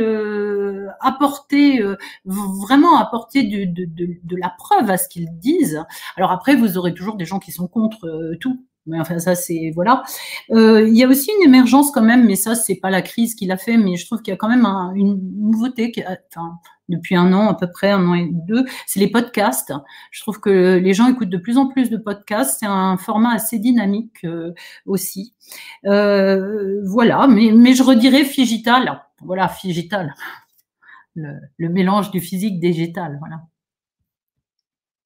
vraiment apporter de la preuve à ce qu'ils disent. Alors après, vous aurez toujours des gens qui sont contre tout. Mais enfin, ça, c'est, voilà. Il y a aussi une émergence quand même, mais ça, c'est pas la crise qui l'a fait, mais je trouve qu'il y a quand même une nouveauté enfin, depuis un an, à peu près, un an et deux, c'est les podcasts. Je trouve que les gens écoutent de plus en plus de podcasts. C'est un format assez dynamique aussi. Voilà, mais je redirais Figital. Voilà, Figital. Le mélange du physique digital, voilà.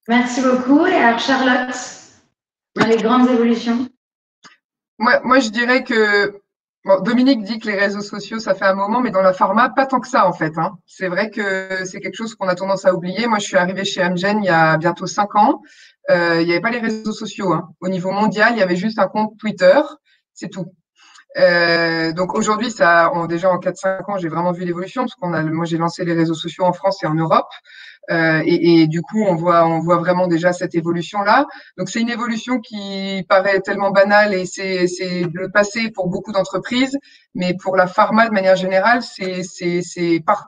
Merci beaucoup. Et alors, Charlotte, dans les grandes évolutions? Moi, je dirais que bon, Dominique dit que les réseaux sociaux, ça fait un moment, mais dans la pharma, pas tant que ça, en fait. Hein. C'est vrai que c'est quelque chose qu'on a tendance à oublier. Moi, je suis arrivée chez Amgen il y a bientôt 5 ans. Il n'y avait pas les réseaux sociaux. Hein. Au niveau mondial, il y avait juste un compte Twitter. C'est tout. Donc aujourd'hui, déjà en 4-5 ans, j'ai vraiment vu l'évolution parce moi j'ai lancé les réseaux sociaux en France et en Europe. Et du coup, on voit vraiment déjà cette évolution-là. Donc, c'est une évolution qui paraît tellement banale et c'est le passé pour beaucoup d'entreprises, mais pour la pharma de manière générale,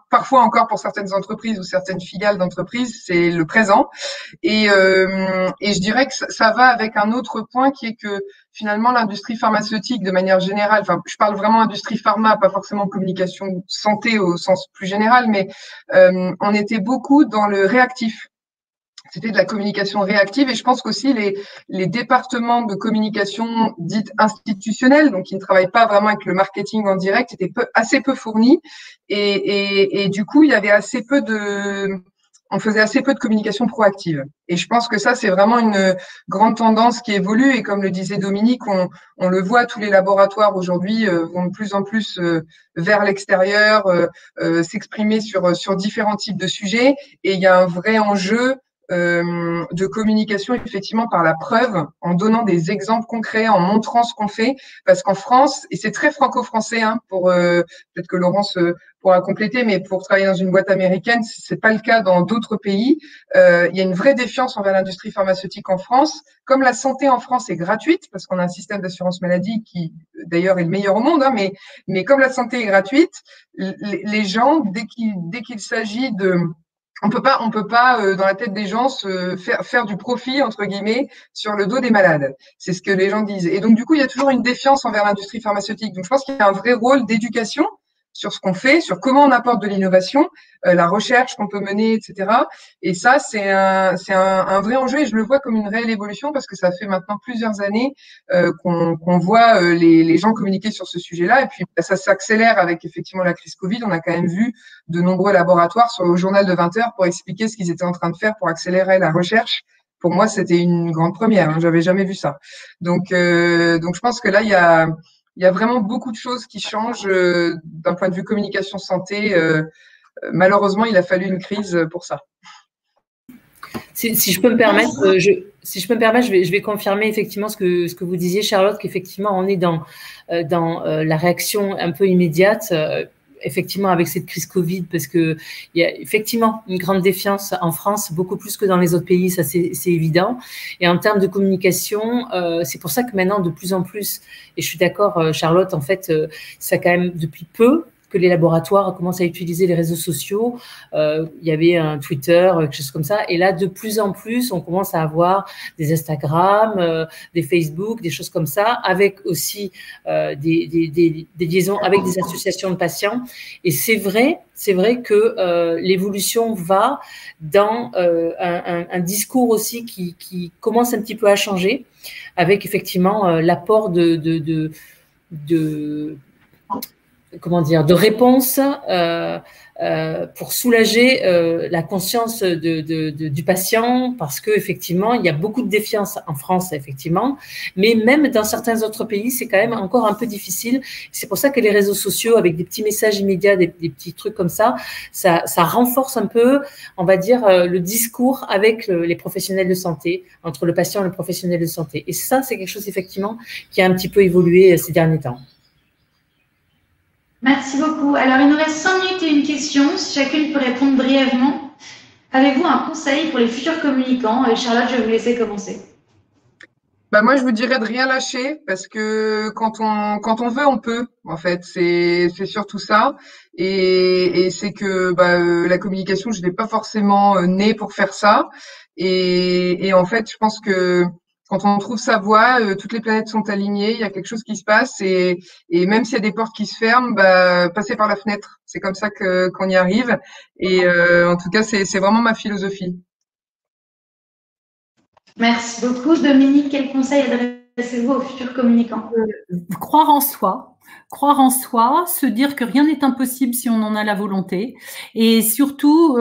parfois encore pour certaines entreprises ou certaines filiales d'entreprises, c'est le présent. Et je dirais que ça va avec un autre point qui est que finalement l'industrie pharmaceutique de manière générale, enfin je parle vraiment industrie pharma, pas forcément communication santé au sens plus général, mais on était beaucoup dans le réactif. C'était de la communication réactive et je pense qu'aussi les départements de communication dite institutionnelle, donc qui ne travaillent pas vraiment avec le marketing en direct, étaient assez peu fournis et du coup il y avait on faisait assez peu de communication proactive. Et je pense que ça, c'est vraiment une grande tendance qui évolue. Et comme le disait Dominique, on le voit, tous les laboratoires aujourd'hui vont de plus en plus vers l'extérieur, s'exprimer sur différents types de sujets. Et il y a un vrai enjeu de communication effectivement par la preuve, en donnant des exemples concrets, en montrant ce qu'on fait, parce qu'en France, et c'est très franco-français, hein, peut-être que Laurence pourra compléter, mais pour travailler dans une boîte américaine, c'est pas le cas dans d'autres pays. Il y a une vraie défiance envers l'industrie pharmaceutique en France. Comme la santé en France est gratuite, parce qu'on a un système d'assurance maladie qui d'ailleurs est le meilleur au monde, hein, mais comme la santé est gratuite, les gens, dès qu'il s'agit de on peut pas dans la tête des gens faire du profit entre guillemets sur le dos des malades. C'est ce que les gens disent. Et donc du coup, il y a toujours une défiance envers l'industrie pharmaceutique. Donc je pense qu'il y a un vrai rôle d'éducation sur ce qu'on fait, sur comment on apporte de l'innovation, la recherche qu'on peut mener, etc. Et ça, c'est un vrai enjeu et je le vois comme une réelle évolution parce que ça fait maintenant plusieurs années qu'on voit les gens communiquer sur ce sujet-là. Et puis, ça s'accélère avec effectivement la crise Covid. On a quand même vu de nombreux laboratoires sur le journal de 20 heures pour expliquer ce qu'ils étaient en train de faire pour accélérer la recherche. Pour moi, c'était une grande première. Hein, j'avais jamais vu ça. Donc je pense que là, il y a vraiment beaucoup de choses qui changent d'un point de vue communication santé. Malheureusement, il a fallu une crise pour ça. Si je peux me permettre, je vais confirmer effectivement ce que vous disiez, Charlotte, qu'effectivement on est dans la réaction un peu immédiate. Effectivement, avec cette crise Covid, parce que il y a effectivement une grande défiance en France, beaucoup plus que dans les autres pays, ça c'est évident. Et en termes de communication, c'est pour ça que maintenant, de plus en plus, et je suis d'accord, Charlotte, en fait, ça quand même depuis peu que les laboratoires commencent à utiliser les réseaux sociaux. Il y avait un Twitter, quelque chose comme ça. Et là, de plus en plus, on commence à avoir des Instagram, des Facebook, des choses comme ça, avec aussi des liaisons avec des associations de patients. Et c'est vrai que l'évolution va dans un discours aussi qui commence un petit peu à changer, avec effectivement l'apport de réponse pour soulager la conscience du patient, parce que effectivement il y a beaucoup de défiance en France, effectivement, mais même dans certains autres pays c'est quand même encore un peu difficile. C'est pour ça que les réseaux sociaux, avec des petits messages immédiats, des petits trucs comme ça renforce un peu, on va dire, le discours avec les professionnels de santé, entre le patient et le professionnel de santé. Et ça, c'est quelque chose effectivement qui a un petit peu évolué ces derniers temps. Merci beaucoup. Alors, il nous reste 5 minutes et une question. Si chacune peut répondre brièvement. Avez-vous un conseil pour les futurs communicants? Charlotte, je vais vous laisser commencer. Moi, je vous dirais de rien lâcher parce que quand on veut, on peut. En fait, c'est surtout ça. Et c'est que la communication, je n'ai pas forcément née pour faire ça. Et en fait, je pense que quand on trouve sa voie, toutes les planètes sont alignées, il y a quelque chose qui se passe et même s'il y a des portes qui se ferment, passer par la fenêtre. C'est comme ça qu'on y arrive. Et en tout cas, c'est vraiment ma philosophie. Merci beaucoup. Dominique, quel conseil adressez-vous aux futurs communicants? Croire en soi. Croire en soi, se dire que rien n'est impossible si on en a la volonté, et surtout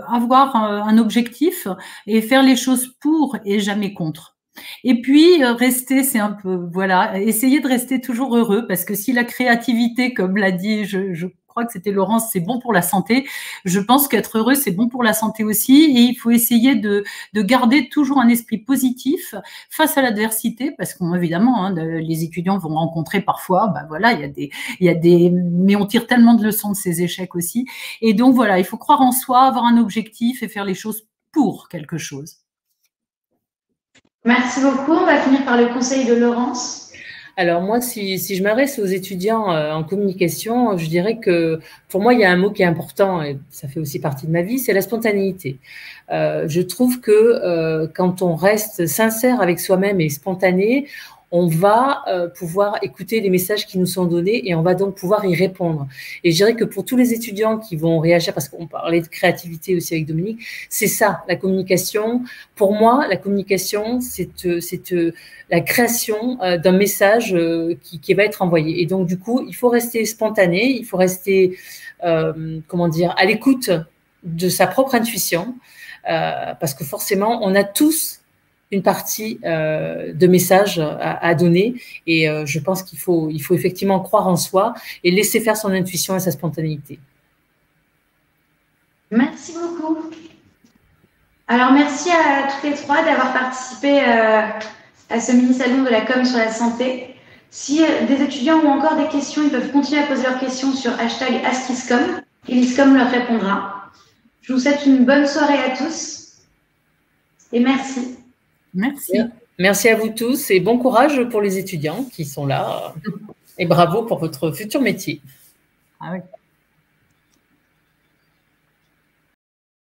avoir un objectif et faire les choses pour et jamais contre. Et puis rester, c'est un peu, voilà, essayer de rester toujours heureux, parce que si la créativité, comme l'a dit, je crois que c'était Laurence, c'est bon pour la santé, je pense qu'être heureux, c'est bon pour la santé aussi, et il faut essayer de garder toujours un esprit positif face à l'adversité, parce qu'évidemment, hein, les étudiants vont rencontrer parfois, voilà, il y a des, mais on tire tellement de leçons de ces échecs aussi, et donc voilà, il faut croire en soi, avoir un objectif et faire les choses pour quelque chose. Merci beaucoup. On va finir par le conseil de Laurence. Alors moi, si je m'adresse aux étudiants en communication, je dirais que pour moi, il y a un mot qui est important et ça fait aussi partie de ma vie, c'est la spontanéité. Je trouve que quand on reste sincère avec soi-même et spontané, on va pouvoir écouter les messages qui nous sont donnés et on va donc pouvoir y répondre. Et je dirais que pour tous les étudiants qui vont réagir, parce qu'on parlait de créativité aussi avec Dominique, c'est ça, la communication. Pour moi, la communication, c'est la création d'un message qui va être envoyé. Et donc, du coup, il faut rester spontané, il faut rester, comment dire, à l'écoute de sa propre intuition, parce que forcément, on a tous une partie de messages à donner et je pense qu'il faut effectivement croire en soi et laisser faire son intuition et sa spontanéité. Merci beaucoup. Alors, merci à toutes les trois d'avoir participé à ce mini-salon de la com sur la santé. Si des étudiants ont encore des questions, ils peuvent continuer à poser leurs questions sur #AskISCOM et l'ISCOM leur répondra. Je vous souhaite une bonne soirée à tous et merci. Merci. Merci à vous tous et bon courage pour les étudiants qui sont là et bravo pour votre futur métier. Ah oui.